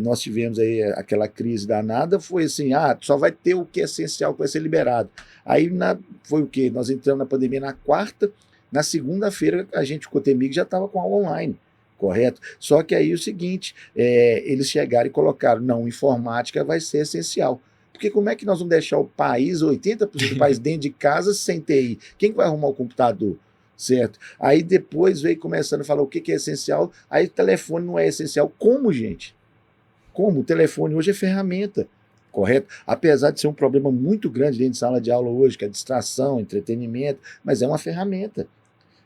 nós tivemos aí aquela crise danada, foi assim, só vai ter o que é essencial que vai ser liberado. Aí foi o quê? Nós entramos na pandemia na quarta, na segunda-feira a gente, o Cotemig, já estava com aula online. Correto? Só que aí o seguinte, eles chegaram e colocaram, não, informática vai ser essencial. Porque como é que nós vamos deixar o país, 80% do país dentro de casa sem TI? Quem vai arrumar o computador? Certo? Aí depois veio começando a falar o que é essencial, aí o telefone não é essencial. Como, gente? Como o telefone hoje é ferramenta, correto? Apesar de ser um problema muito grande dentro de sala de aula hoje, que é distração, entretenimento, mas é uma ferramenta.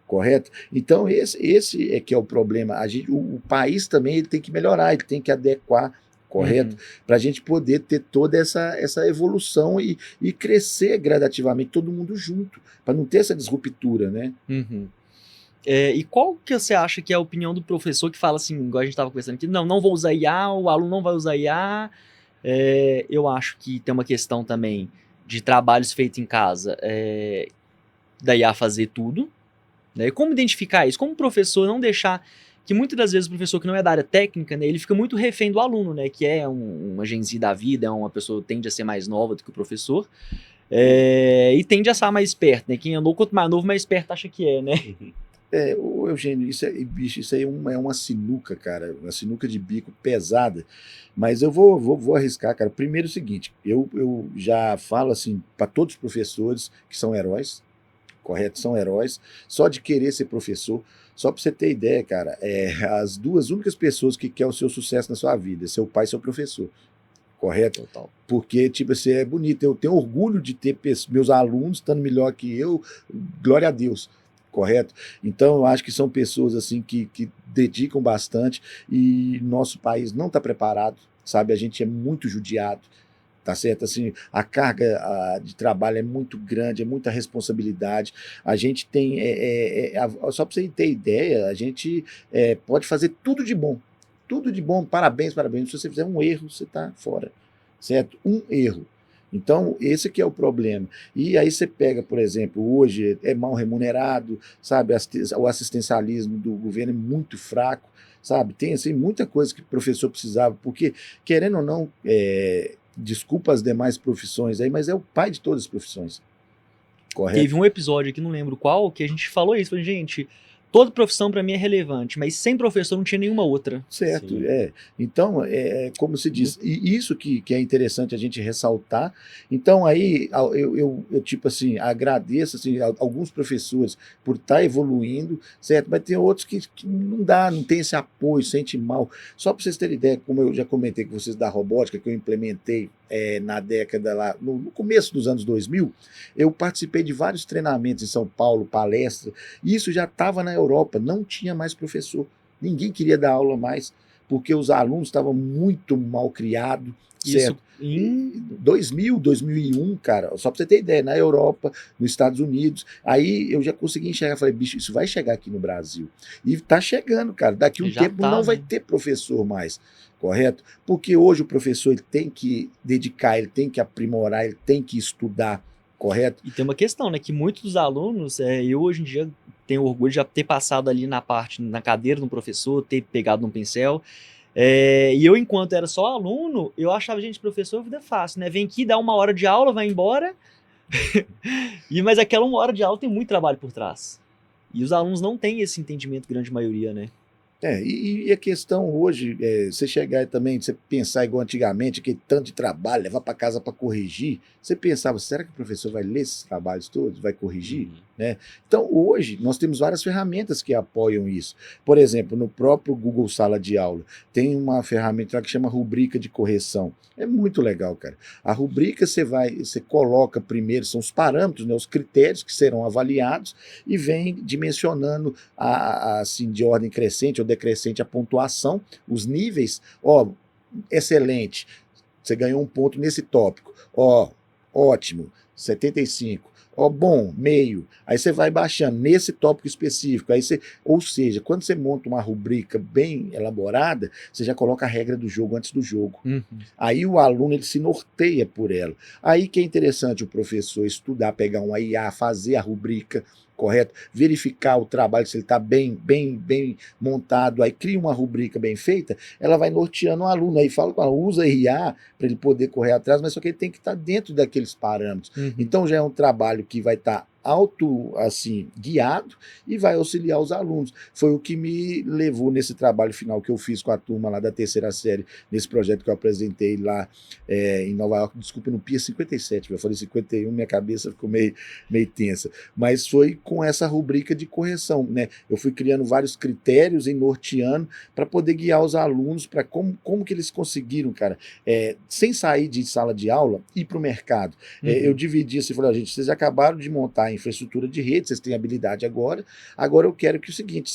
Correto? Então, esse é que é o problema. O país também ele tem que melhorar, ele tem que adequar, correto? Para a gente poder ter toda essa evolução e crescer gradativamente, todo mundo junto, para não ter essa disruptura, né? E qual que você acha que é a opinião do professor que fala assim, igual a gente estava conversando aqui, não vou usar IA, o aluno não vai usar IA. Eu acho que tem uma questão também de trabalhos feitos em casa, da IA fazer tudo. Né? E como identificar isso? Como o professor não deixar que muitas das vezes o professor que não é da área técnica, né, ele fica muito refém do aluno, né, que é uma Gen Z da vida, é uma pessoa que tende a ser mais nova do que o professor, e tende a ser mais esperto, né? Quem andou quanto mais novo, mais esperto acha que é, né? Ô Eugênio, isso aí é uma sinuca, cara, uma sinuca de bico pesada, mas eu vou arriscar, cara. Primeiro é o seguinte, eu já falo assim para todos os professores que são heróis, correto? São heróis, só de querer ser professor. Só para você ter ideia, cara, as duas únicas pessoas que querem o seu sucesso na sua vida, seu pai e seu professor, correto? Total. Porque, tipo assim, é bonito, eu tenho orgulho de ter meus alunos estando melhor que eu, glória a Deus, correto? Então, eu acho que são pessoas, assim, que dedicam bastante e nosso país não está preparado, sabe? A gente é muito judiado, tá certo? Assim, a carga de trabalho é muito grande, é muita responsabilidade. A gente tem, só para você ter ideia, a gente pode fazer tudo de bom, parabéns, parabéns. Se você fizer um erro, você está fora, certo? Um erro. Então, esse que é o problema. E aí você pega, por exemplo, hoje é mal remunerado, sabe? O assistencialismo do governo é muito fraco, sabe? Tem, assim, muita coisa que o professor precisava, porque, querendo ou não, desculpa as demais profissões aí, mas é o pai de todas as profissões, correto? Teve um episódio aqui, não lembro qual, que a gente falou isso, falou, gente, toda profissão para mim é relevante, mas sem professor não tinha nenhuma outra. Certo, Sim. Então, como se diz, e isso que é interessante a gente ressaltar. Então, aí, eu tipo assim, agradeço assim, alguns professores por estar evoluindo, certo? Mas tem outros que não dá, não tem esse apoio, sente mal. Só para vocês terem ideia, como eu já comentei com vocês da robótica, que eu implementei na década lá, no começo dos anos 2000, eu participei de vários treinamentos em São Paulo, palestras, e isso já estava na Europa, não tinha mais professor. Ninguém queria dar aula mais, porque os alunos estavam muito mal criados, certo? Isso em 2000, 2001, cara, só para você ter ideia, na Europa, nos Estados Unidos, aí eu já consegui enxergar, falei, bicho, isso vai chegar aqui no Brasil. E tá chegando, cara, daqui um Já tempo tá, não vai né? ter professor mais, correto? Porque hoje o professor ele tem que dedicar, ele tem que aprimorar, ele tem que estudar, correto? E tem uma questão, né, que muitos dos alunos, eu hoje em dia tenho orgulho de já ter passado ali na cadeira do professor, ter pegado num pincel, e eu, enquanto era só aluno, eu achava, gente, professor, vida é fácil, né, vem aqui, dá uma hora de aula, vai embora, mas aquela uma hora de aula tem muito trabalho por trás. E os alunos não têm esse entendimento, grande maioria, né? E a questão hoje, você chegar também, você pensar igual antigamente, que tanto de trabalho, levar para casa para corrigir, você pensava, será que o professor vai ler esses trabalhos todos, vai corrigir? Né? Então, hoje, nós temos várias ferramentas que apoiam isso. Por exemplo, no próprio Google Sala de Aula, tem uma ferramenta lá que chama rubrica de correção. É muito legal, cara. A rubrica você coloca primeiro, são os parâmetros, né, os critérios que serão avaliados e vem dimensionando assim, de ordem crescente ou decrescente a pontuação, os níveis. Ó, excelente, você ganhou um ponto nesse tópico. Ó, ótimo, 75. Ó, bom, meio. Aí você vai baixando nesse tópico específico. Ou seja, quando você monta uma rubrica bem elaborada, você já coloca a regra do jogo antes do jogo. Aí o aluno ele se norteia por ela. Aí que é interessante o professor estudar, pegar uma IA, fazer a rubrica, correto? Verificar o trabalho, se ele está bem montado, aí cria uma rubrica bem feita, ela vai norteando o aluno, aí fala com ela, usa IA para ele poder correr atrás, mas só que ele tem que estar dentro daqueles parâmetros. Então já é um trabalho que vai estar assim, guiado e vai auxiliar os alunos. Foi o que me levou nesse trabalho final que eu fiz com a turma lá da terceira série, nesse projeto que eu apresentei lá em Nova York, desculpa, no PIA 57, eu falei 51, minha cabeça ficou meio tensa, mas foi com essa rubrica de correção, né? Eu fui criando vários critérios e norteando para poder guiar os alunos para como que eles conseguiram, cara, sem sair de sala de aula, ir para o mercado. Eu dividi assim, falei, gente, vocês acabaram de montar a infraestrutura de rede, vocês têm habilidade agora eu quero que o seguinte,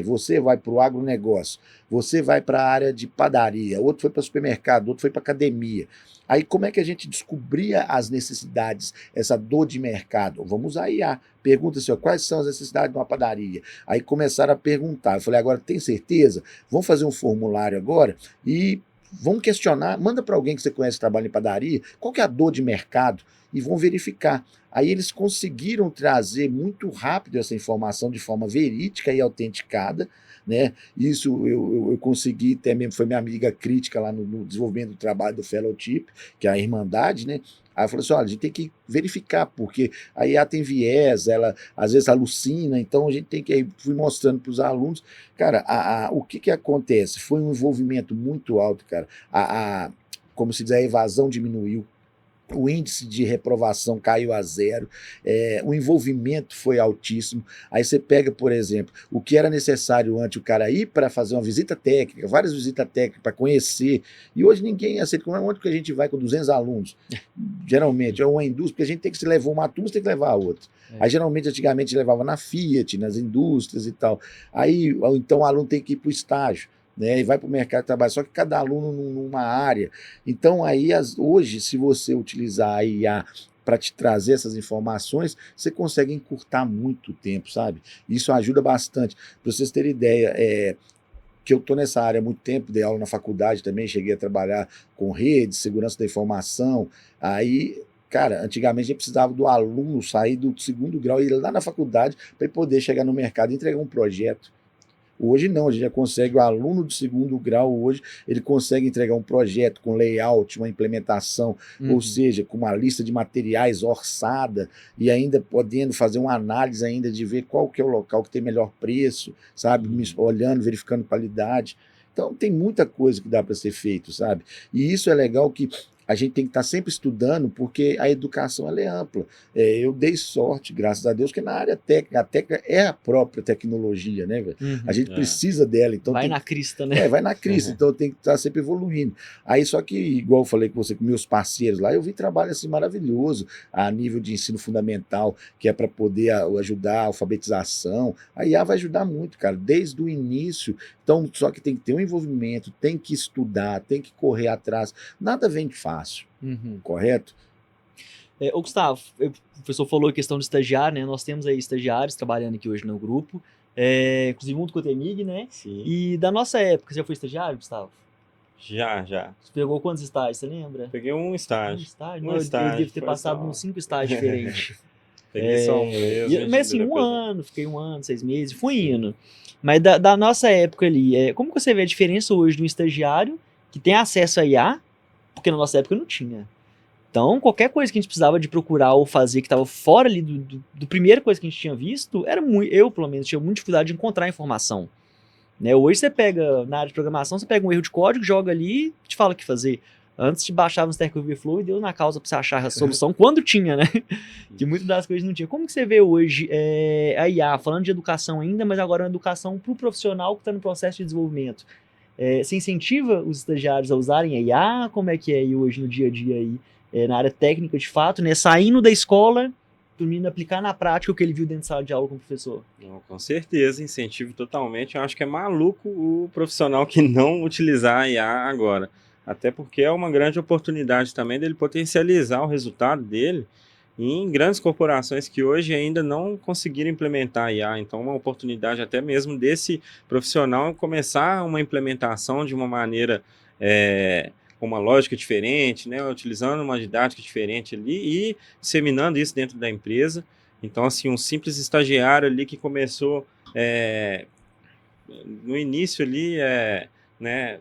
você vai para o agronegócio, você vai para a área de padaria, outro foi para o supermercado, outro foi para academia. Aí como é que a gente descobria as necessidades, essa dor de mercado? Vamos usar IA. Pergunta assim, quais são as necessidades de uma padaria? Aí começaram a perguntar. Eu falei, agora tem certeza? Vamos fazer um formulário agora e vamos questionar, manda para alguém que você conhece que trabalha em padaria, qual que é a dor de mercado e vão verificar. Aí eles conseguiram trazer muito rápido essa informação de forma verídica e autenticada, né? Isso eu consegui, até mesmo foi minha amiga crítica lá no desenvolvimento do trabalho do Fellowship, que é a Irmandade, né? Aí eu falei assim, olha, a gente tem que verificar, porque a IA tem viés, ela às vezes alucina, então a gente tem que ir mostrando para os alunos. Cara, o que acontece? Foi um envolvimento muito alto, cara. Como se diz, a evasão diminuiu, o índice de reprovação caiu a zero, o envolvimento foi altíssimo. Aí você pega, por exemplo, o que era necessário antes o cara ir para fazer uma visita técnica, várias visitas técnicas para conhecer, e hoje ninguém aceita. Onde que a gente vai com 200 alunos? Geralmente, é uma indústria, porque a gente tem que se levar uma turma, você tem que levar a outra. Aí geralmente, antigamente, levava na Fiat, nas indústrias e tal. Aí, então o aluno tem que ir para o estágio, né, e vai para o mercado de trabalho, só que cada aluno numa área. Então, aí, hoje, se você utilizar a IA para te trazer essas informações, você consegue encurtar muito o tempo, sabe? Isso ajuda bastante. Para vocês terem ideia, que eu estou nessa área há muito tempo, dei aula na faculdade também, cheguei a trabalhar com rede, segurança da informação, aí... Cara, antigamente a gente precisava do aluno sair do segundo grau e ir lá na faculdade para ele poder chegar no mercado e entregar um projeto. Hoje não, a gente já consegue, o aluno do segundo grau hoje, ele consegue entregar um projeto com layout, uma implementação, ou seja, com uma lista de materiais orçada e ainda podendo fazer uma análise ainda de ver qual que é o local que tem melhor preço, sabe, olhando, verificando qualidade. Então tem muita coisa que dá para ser feito, sabe? E isso é legal que a gente tem que estar sempre estudando, porque a educação ela é ampla. Eu dei sorte, graças a Deus, que na área técnica, a técnica é a própria tecnologia, né, velho? A gente precisa dela. Então vai na crista, né? Vai na crista, então tem que estar sempre evoluindo. Aí só que, igual eu falei com você, com meus parceiros lá, eu vi trabalho assim maravilhoso, a nível de ensino fundamental, que é para poder ajudar a alfabetização. A IA vai ajudar muito, cara, desde o início. Então, só que tem que ter um envolvimento, tem que estudar, tem que correr atrás. Nada vem fácil, correto? Ô Gustavo, o professor falou a questão de estagiário, né? Nós temos aí estagiários trabalhando aqui hoje no grupo, inclusive muito com o Temig, né? Sim. E da nossa época, você já foi estagiário, Gustavo? Já. Você pegou quantos estágios, você lembra? Peguei um estágio. Um estágio? Um Não, estágio, eu devo ter passado só. uns 5 estágios diferentes. Peguei só um mesmo. Mas assim, fiquei 1 ano, 6 meses, fui indo. Mas da nossa época ali, como que você vê a diferença hoje do estagiário que tem acesso a IA, porque na nossa época não tinha. Então, qualquer coisa que a gente precisava de procurar ou fazer que estava fora ali do primeira coisa que a gente tinha visto, eu, pelo menos, tinha muita dificuldade de encontrar informação. Né? Hoje você pega, na área de programação, você pega um erro de código, joga ali e te fala o que fazer. Antes te baixava no Stack Overflow e deu na causa para você achar a solução quando tinha, né? Que muitas das coisas não tinha. Como que você vê hoje a IA, falando de educação ainda, mas agora uma educação para o profissional que está no processo de desenvolvimento? Você incentiva os estagiários a usarem a IA? Como é que é aí hoje no dia a dia aí? Na área técnica, de fato, né? Saindo da escola, o menino aplicar na prática o que ele viu dentro de sala de aula com o professor. Não, com certeza, incentivo totalmente. Eu acho que é maluco o profissional que não utilizar a IA agora. Até porque é uma grande oportunidade também dele potencializar o resultado dele em grandes corporações que hoje ainda não conseguiram implementar a IA. Então, uma oportunidade até mesmo desse profissional começar uma implementação de uma maneira... com uma lógica diferente, né, utilizando uma didática diferente ali e disseminando isso dentro da empresa. Então, assim, um simples estagiário ali que começou no início ali, né,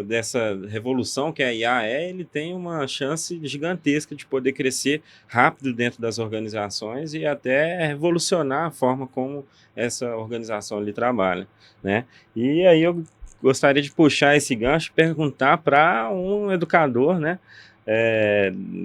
dessa revolução que a IA ele tem uma chance gigantesca de poder crescer rápido dentro das organizações e até revolucionar a forma como essa organização ali trabalha, né? E aí eu gostaria de puxar esse gancho e perguntar para um educador, né,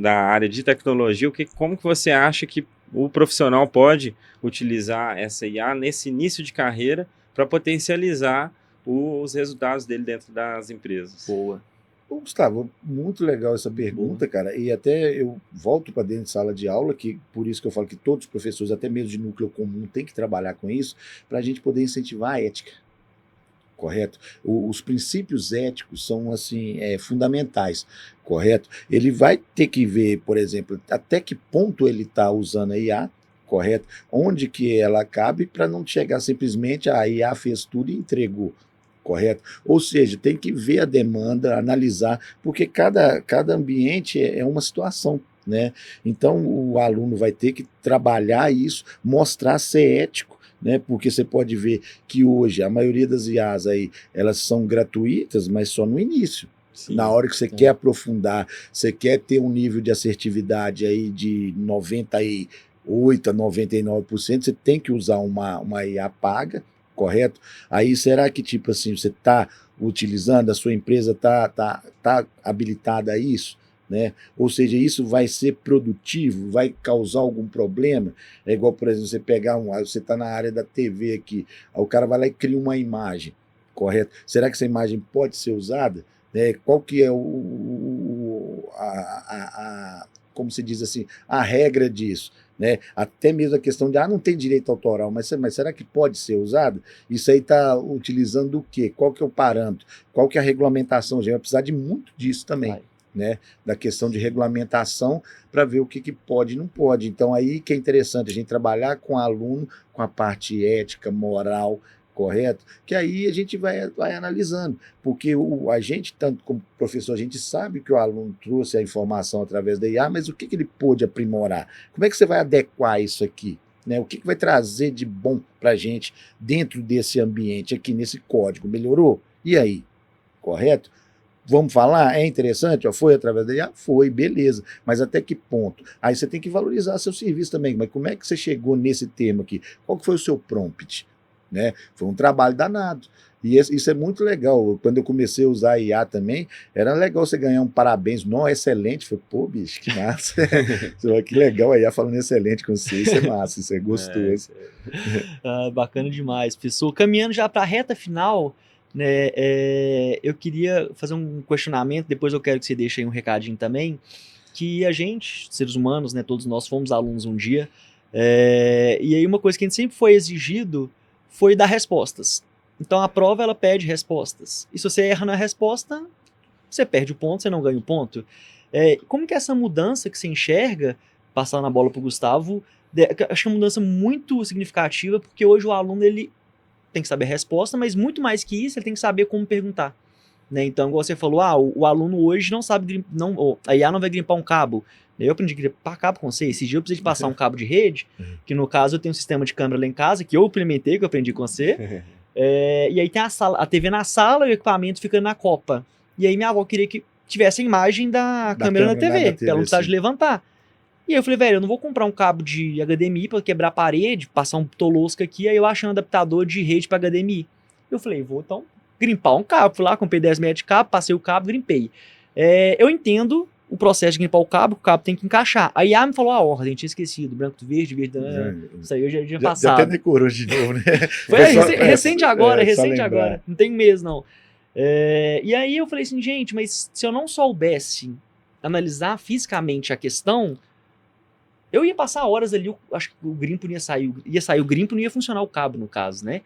da área de tecnologia, como que você acha que o profissional pode utilizar essa IA nesse início de carreira para potencializar os resultados dele dentro das empresas? Boa. Ô, Gustavo, muito legal essa pergunta, cara, e até eu volto para dentro de sala de aula, que por isso que eu falo que todos os professores, até mesmo de núcleo comum, têm que trabalhar com isso, para a gente poder incentivar a ética, correto? Os princípios éticos são, assim, fundamentais, correto? Ele vai ter que ver, por exemplo, até que ponto ele está usando a IA, correto? Onde que ela cabe, para não chegar simplesmente a IA fez tudo e entregou. Correto? Ou seja, tem que ver a demanda, analisar, porque cada ambiente é uma situação, né? Então, o aluno vai ter que trabalhar isso, mostrar ser ético, né? Porque você pode ver que hoje a maioria das IAs aí, elas são gratuitas, mas só no início. Sim. Na hora que você quer aprofundar, você quer ter um nível de assertividade aí de 98% a 99%, você tem que usar uma IA paga, correto? Aí será que, tipo assim, você está utilizando, a sua empresa tá habilitada a isso? Né? Ou seja, isso vai ser produtivo, vai causar algum problema? É igual, por exemplo, você está na área da TV aqui, aí o cara vai lá e cria uma imagem, correto? Será que essa imagem pode ser usada? Qual que é como se diz assim, a regra disso? Né? Até mesmo a questão de, não tem direito autoral, mas será que pode ser usado? Isso aí está utilizando o quê? Qual que é o parâmetro? Qual que é a regulamentação? A gente vai precisar de muito disso também, né? Da questão de regulamentação para ver o que pode e não pode. Então aí que é interessante a gente trabalhar com o aluno, com a parte ética, moral, correto? Que aí a gente vai analisando, porque a gente, tanto como professor, a gente sabe que o aluno trouxe a informação através da IA, mas o que ele pôde aprimorar? Como é que você vai adequar isso aqui? Né? O que vai trazer de bom para a gente dentro desse ambiente aqui, nesse código? Melhorou? E aí? Correto? Vamos falar? É interessante? Foi através da IA? Foi, beleza. Mas até que ponto? Aí você tem que valorizar seu serviço também. Mas como é que você chegou nesse tema aqui? Qual que foi o seu prompt? Né? Foi um trabalho danado. E isso é muito legal. Quando eu comecei a usar a IA também, era legal você ganhar um parabéns, não, excelente. Falei, pô, bicho, que massa. Que legal a IA falando excelente com você, isso é massa, isso é gostoso. Bacana demais, pessoal. Caminhando já para a reta final, né, eu queria fazer um questionamento, depois eu quero que você deixe aí um recadinho também, que a gente, seres humanos, né, todos nós fomos alunos um dia, e aí uma coisa que a gente sempre foi exigido foi dar respostas. Então a prova ela pede respostas. E se você erra na resposta, você perde o ponto, você não ganha o ponto. Como que é essa mudança que você enxerga, passando a bola para o Gustavo, acho que é uma mudança muito significativa, porque hoje o aluno ele tem que saber a resposta, mas muito mais que isso, ele tem que saber como perguntar. Né? Então, igual você falou, o aluno hoje não sabe, a IA não vai grimpar um cabo. Eu aprendi a grimpar cabo com você. Esse dia eu precisei de passar um cabo de rede, que no caso eu tenho um sistema de câmera lá em casa, que eu implementei, que eu aprendi com você. E aí tem a TV na sala e o equipamento fica na copa. E aí minha avó queria que tivesse a imagem da câmera na TV, pra ela não precisar de levantar. E aí eu falei, velho, eu não vou comprar um cabo de HDMI pra quebrar a parede, passar um tolosco aqui, aí eu achei um adaptador de rede pra HDMI. Eu falei, vou então grimpar um cabo. Fui lá, comprei 10 metros de cabo, passei o cabo, grimpei. Eu entendo o processo de grimpar o cabo tem que encaixar. A IA me falou a ordem, tinha esquecido, branco, verde, isso aí eu já tinha passado. Já até decorou de novo, né? Foi recente agora, não tem mês não. E aí eu falei assim, gente, mas se eu não soubesse analisar fisicamente a questão, eu ia passar horas ali, acho que o grimpo não ia sair o grimpo, não ia funcionar o cabo no caso, né?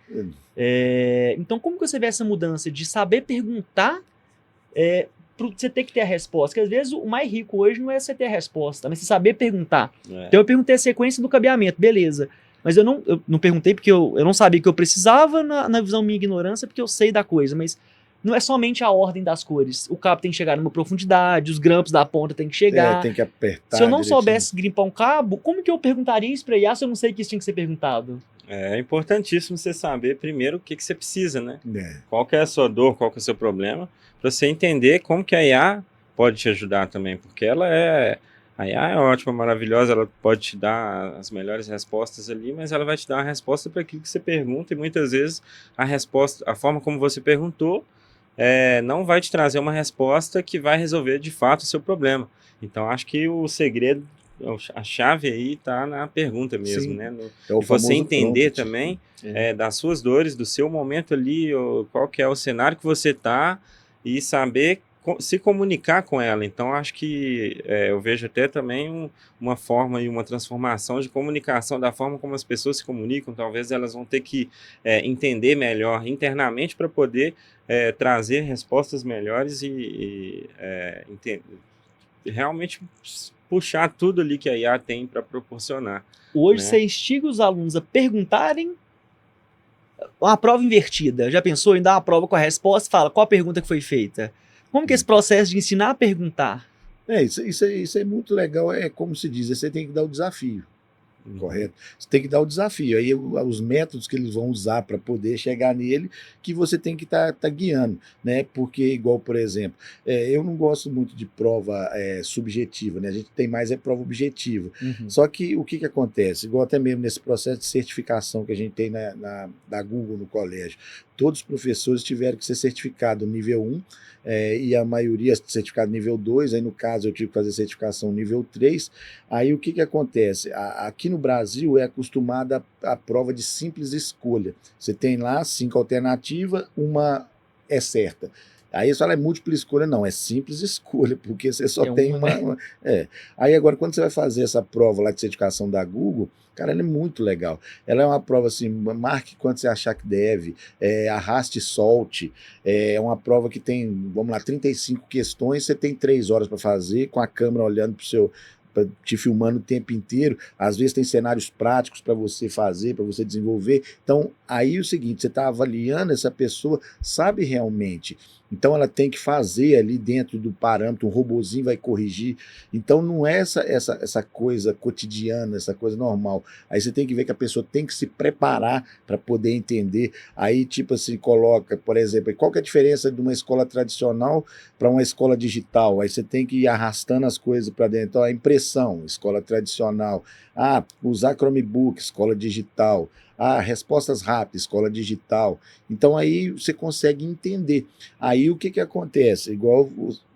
Então como que você vê essa mudança de saber perguntar para você ter que ter a resposta? Porque às vezes o mais rico hoje não é você ter a resposta, mas você saber perguntar. Então eu perguntei a sequência do cabeamento, beleza. Mas eu não perguntei porque eu não sabia que eu precisava na visão minha ignorância, porque eu sei da coisa, mas não é somente a ordem das cores. O cabo tem que chegar numa profundidade, os grampos da ponta tem que chegar. Tem que apertar. Se eu não soubesse grimpar um cabo, como que eu perguntaria isso pra IA se eu não sei que isso tinha que ser perguntado? É importantíssimo você saber primeiro o que que você precisa, né? É, Qual que é a sua dor, qual que é o seu problema, para você entender como que a IA pode te ajudar também, porque a IA é ótima, maravilhosa, ela pode te dar as melhores respostas ali, mas ela vai te dar uma resposta para aquilo que você pergunta e muitas vezes a resposta, a forma como você perguntou, não vai te trazer uma resposta que vai resolver de fato o seu problema. Então acho que o segredo, a chave aí está na pergunta mesmo, sim, né? é o E você famoso entender prompt. também É. das suas dores, do seu momento ali, ou qual que é o cenário que você está e saber se comunicar com ela. Então, acho que eu vejo até também uma forma e uma transformação de comunicação da forma como as pessoas se comunicam. Talvez elas vão ter que entender melhor internamente para poder trazer respostas melhores realmente puxar tudo ali que a IA tem para proporcionar, Hoje né? você instiga os alunos a perguntarem uma prova invertida. Já pensou em dar uma prova com a resposta e fala qual a pergunta que foi feita? Como que é esse processo de ensinar a perguntar? Isso é muito legal, é como se diz, você tem que dar o desafio. Uhum. Correto? Você tem que dar o desafio. Aí os métodos que eles vão usar para poder chegar nele, que você tem que estar guiando, né? Porque, igual, por exemplo, eu não gosto muito de prova subjetiva, né? A gente tem mais prova objetiva. Uhum. Só que o que, que acontece? Igual até mesmo nesse processo de certificação que a gente tem da Google no colégio, todos os professores tiveram que ser certificados nível 1, e a maioria certificado nível 2, aí no caso eu tive que fazer certificação nível 3. Aí o que, que acontece? Aqui no Brasil é acostumada a prova de simples escolha. Você tem lá 5 alternativas, uma é certa. Aí você fala, é múltipla escolha, não, é simples escolha, porque você só É tem uma, né? é. Aí agora, quando você vai fazer essa prova lá de certificação da Google, cara, ela é muito legal. Ela é uma prova assim, marque quanto você achar que deve, arraste e solte. É uma prova que tem, vamos lá, 35 questões, você tem 3 horas para fazer, com a câmera olhando para o seu, te filmando o tempo inteiro. Às vezes tem cenários práticos para você fazer, para você desenvolver. Então, aí é o seguinte, você está avaliando essa pessoa, sabe realmente. Então, ela tem que fazer ali dentro do parâmetro, um robozinho vai corrigir. Então, não é essa coisa cotidiana, essa coisa normal. Aí você tem que ver que a pessoa tem que se preparar para poder entender. Aí, tipo assim, coloca, por exemplo, qual que é a diferença de uma escola tradicional para uma escola digital? Aí você tem que ir arrastando as coisas para dentro. Então, a impressão, escola tradicional. Usar Chromebook, escola digital. Respostas rápidas, escola digital. Então, aí você consegue entender. Aí o que, que acontece? Igual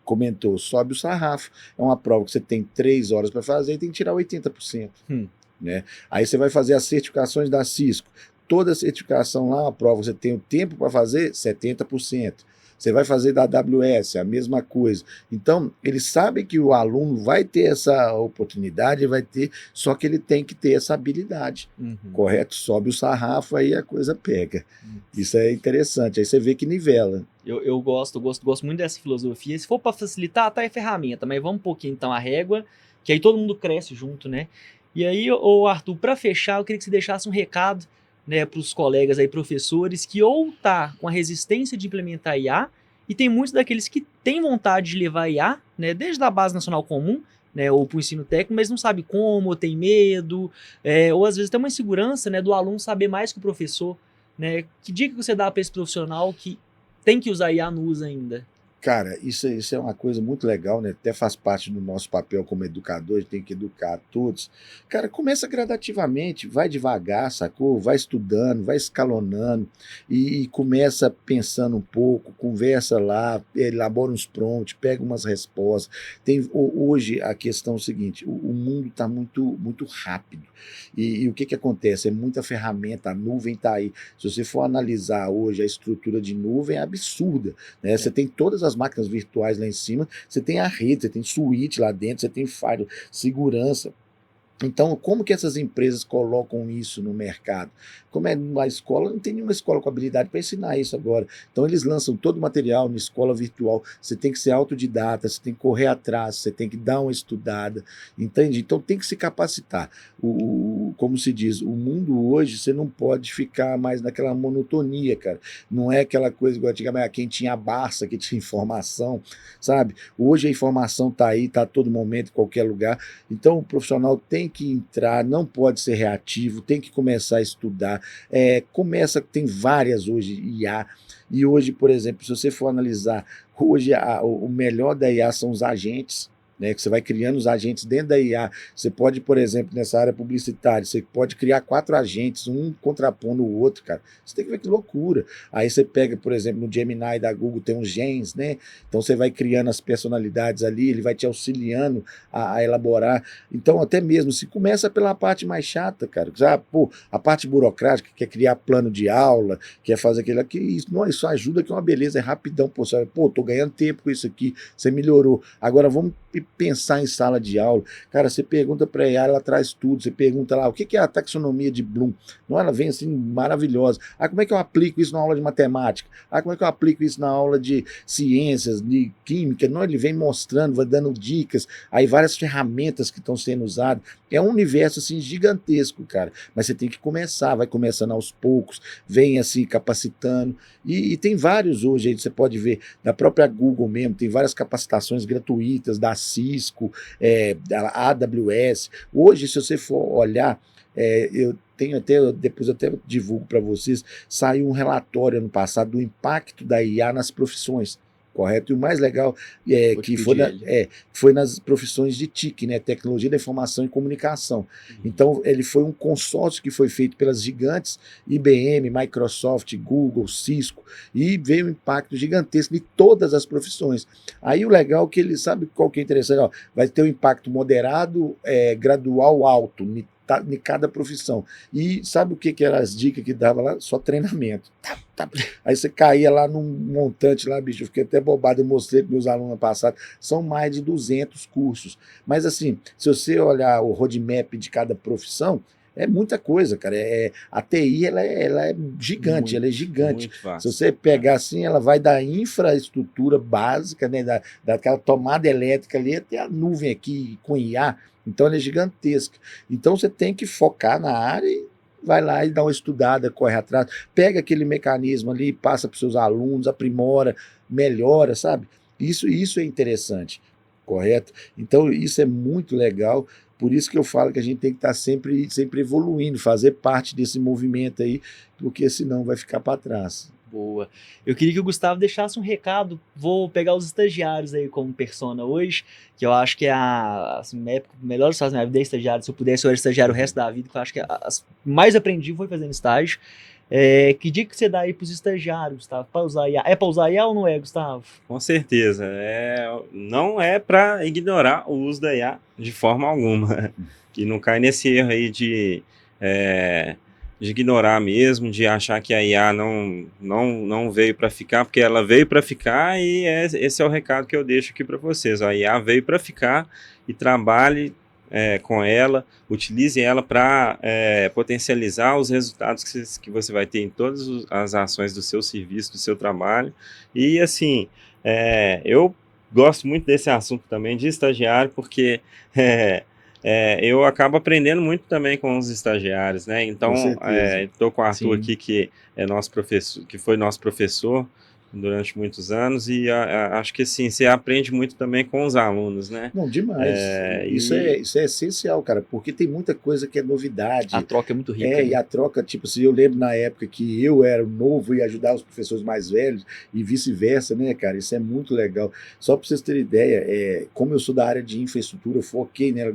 comentou, sobe o sarrafo. É uma prova que você tem 3 horas para fazer e tem que tirar 80%. Hum. Né? Aí você vai fazer as certificações da Cisco. Toda certificação lá, a prova, você tem o tempo para fazer 70%. Você vai fazer da AWS, a mesma coisa. Então, eles sabem que o aluno vai ter essa oportunidade, vai ter, só que ele tem que ter essa habilidade. Uhum. Correto? Sobe o sarrafo, aí a coisa pega. Uhum. Isso é interessante. Aí você vê que nivela. Eu gosto muito dessa filosofia. Se for para facilitar, tá, é ferramenta, mas vamos um pouquinho então a régua, que aí todo mundo cresce junto, né? E aí, Arthur, para fechar, eu queria que você deixasse um recado, né, para os colegas aí, professores, que ou tá com a resistência de implementar IA, e tem muitos daqueles que têm vontade de levar IA, né, desde a base nacional comum, né, ou para o ensino técnico, mas não sabe como, ou tem medo, ou às vezes tem uma insegurança, né, do aluno saber mais que o professor, né? Que dica que você dá para esse profissional que tem que usar IA, não usa ainda? Cara, isso é uma coisa muito legal, né? Até faz parte do nosso papel como educador, a gente tem que educar a todos. Cara, começa gradativamente, vai devagar, sacou? Vai estudando, vai escalonando e começa pensando um pouco, conversa lá, elabora uns prompts, pega umas respostas. Hoje a questão é o seguinte: o mundo está muito rápido. E o que acontece? É muita ferramenta, a nuvem está aí. Se você for analisar hoje a estrutura de nuvem, é absurda. Né? Você tem todas as máquinas virtuais lá em cima, você tem a rede, você tem switch lá dentro, você tem firewall, segurança. Então, como que essas empresas colocam isso no mercado? Como é uma escola, não tem nenhuma escola com habilidade para ensinar isso agora. Então, eles lançam todo o material na escola virtual. Você tem que ser autodidata, você tem que correr atrás, você tem que dar uma estudada, entende? Então, tem que se capacitar. Como se diz, o mundo hoje, você não pode ficar mais naquela monotonia, cara. Não é aquela coisa igual antigamente, quem tinha a Barça, que tinha informação, sabe? Hoje a informação está aí, está a todo momento, em qualquer lugar. Então, o profissional tem tem que entrar, não pode ser reativo, tem que começar a estudar. Tem várias hoje IA, e hoje, por exemplo, se você for analisar, hoje o melhor da IA são os agentes, né, que você vai criando os agentes dentro da IA. Você pode, por exemplo, nessa área publicitária, você pode criar 4 agentes, um contrapondo o outro, cara. Você tem que ver que loucura. Aí você pega, por exemplo, no Gemini da Google tem uns gens, né? Então você vai criando as personalidades ali, ele vai te auxiliando a elaborar. Então, até mesmo, se começa pela parte mais chata, cara, a parte burocrática, que é criar plano de aula, que é fazer aquilo aqui, isso ajuda, que é uma beleza, é rapidão. Tô ganhando tempo com isso aqui, você melhorou. Agora vamos pensar em sala de aula. Cara, você pergunta para a IA, ela traz tudo. Você pergunta lá, o que é a taxonomia de Bloom? Não, ela vem assim, maravilhosa. Como é que eu aplico isso na aula de matemática? Como é que eu aplico isso na aula de ciências, de química? Não, ele vem mostrando, vai dando dicas, aí várias ferramentas que estão sendo usadas. É um universo assim gigantesco, cara. Mas você tem que começar, vai começando aos poucos, vem assim capacitando. E tem vários hoje aí, você pode ver, da própria Google mesmo, tem várias capacitações gratuitas, da Cisco, da AWS. Hoje, se você for olhar, eu tenho depois eu até divulgo para vocês, saiu um relatório ano passado do impacto da IA nas profissões. Correto? E o mais legal que foi nas profissões de TIC, né? Tecnologia da Informação e Comunicação. Então, ele foi um consórcio que foi feito pelas gigantes IBM, Microsoft, Google, Cisco, e veio um impacto gigantesco de todas as profissões. Aí o legal é que ele sabe qual que é interessante, vai ter um impacto moderado, gradual, alto, em cada profissão. E sabe o que eram as dicas que dava lá? Só treinamento. Aí você caía lá num montante lá, bicho, eu fiquei até bobado, eu mostrei para meus alunos no passado, são mais de 200 cursos. Mas assim, se você olhar o roadmap de cada profissão, é muita coisa, cara. A TI ela é gigante, ela é gigante. Se você pegar assim, ela vai da infraestrutura básica, né, daquela tomada elétrica ali até a nuvem aqui com IA. Então ela é gigantesca. Então você tem que focar na área e vai lá e dá uma estudada, corre atrás, pega aquele mecanismo ali, passa para os seus alunos, aprimora, melhora, sabe? Isso é interessante, correto? Então isso é muito legal. Por isso que eu falo que a gente tem que estar sempre evoluindo, fazer parte desse movimento aí, porque senão vai ficar para trás. Boa. Eu queria que o Gustavo deixasse um recado. Vou pegar os estagiários aí como persona hoje, que eu acho que é a melhor fase da minha vida é estagiário. Se eu pudesse, eu era estagiário o resto da vida, que eu acho que mais aprendi foi fazendo estágio. Que dica que você dá aí para os estagiários, Gustavo? Para usar IA? É para usar IA ou não é, Gustavo? Com certeza. Não é para ignorar o uso da IA de forma alguma. E não cai nesse erro aí de ignorar mesmo, de achar que a IA não veio para ficar, porque ela veio para ficar e esse é o recado que eu deixo aqui para vocês. A IA veio para ficar e trabalhe com ela, utilize ela para potencializar os resultados que você vai ter em todas as ações do seu serviço, do seu trabalho. E assim, eu gosto muito desse assunto também de estagiário, porque eu acabo aprendendo muito também com os estagiários, né? Então, estou com o Arthur aqui, que é nosso professor, que foi nosso professor durante muitos anos, e acho que assim, você aprende muito também com os alunos, né? Não, demais. Isso é essencial, cara, porque tem muita coisa que é novidade. A troca é muito rica. Né? E a troca, tipo assim, eu lembro na época que eu era novo e ajudava os professores mais velhos e vice-versa, né, cara? Isso é muito legal. Só para vocês terem ideia, como eu sou da área de infraestrutura, eu foquei nela,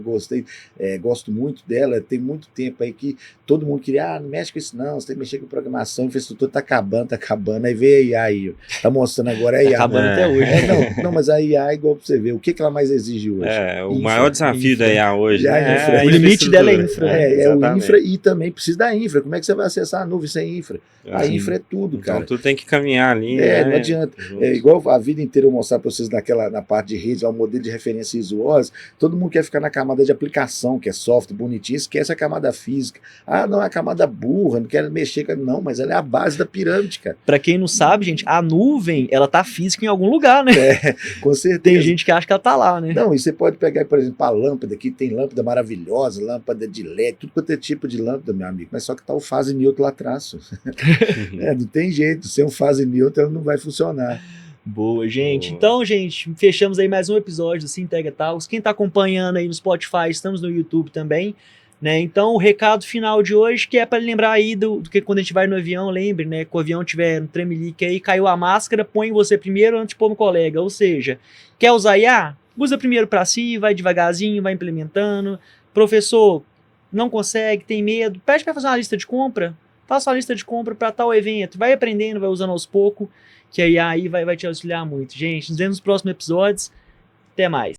gosto muito dela, tem muito tempo aí que todo mundo queria, não mexe com isso não, você tem que mexer com programação, infraestrutura tá acabando, aí veio a IA aí, tá mostrando agora a IA. Tá acabando até hoje. Não, mas a IA é igual pra você ver, o que ela mais exige hoje? O maior desafio da IA hoje, né? O limite dela é infra. O infra, e também precisa da infra. Como é que você vai acessar a nuvem sem infra? A infra é tudo, cara. Então tu tem que caminhar ali, não adianta. Igual a vida inteira eu mostrar para vocês na parte de rede, o modelo de referência ISO-OS, todo mundo quer ficar na camada de aplicação, que é software, bonitinho, esquece a camada física. Não, é a camada burra, não quero mexer com... Não, mas ela é a base da pirâmide, cara. Para quem não sabe, gente, a nuvem, ela tá física em algum lugar, né? Com certeza. Tem gente que acha que ela tá lá, né? Não, e você pode pegar, por exemplo, a lâmpada aqui, tem lâmpada maravilhosa, lâmpada de LED, tudo quanto é tipo de lâmpada, meu amigo, mas só que tá o fase neutro lá atrás. Não tem jeito, sem um fase neutro ela não vai funcionar. Boa, gente. Boa. Então, gente, fechamos aí mais um episódio do Sintegra Talks. Quem tá acompanhando aí no Spotify, estamos no YouTube também, né? Então, o recado final de hoje, que é para lembrar aí do que quando a gente vai no avião, lembre, né? Que o avião tiver um tremelique aí, caiu a máscara, põe você primeiro antes de pôr no colega. Ou seja, quer usar IA? Usa primeiro para si, vai devagarzinho, vai implementando. Professor, não consegue, tem medo, pede para fazer uma lista de compra. Faça uma lista de compra para tal evento. Vai aprendendo, vai usando aos poucos, que a IA aí vai te auxiliar muito. Gente, nos vemos nos próximos episódios. Até mais.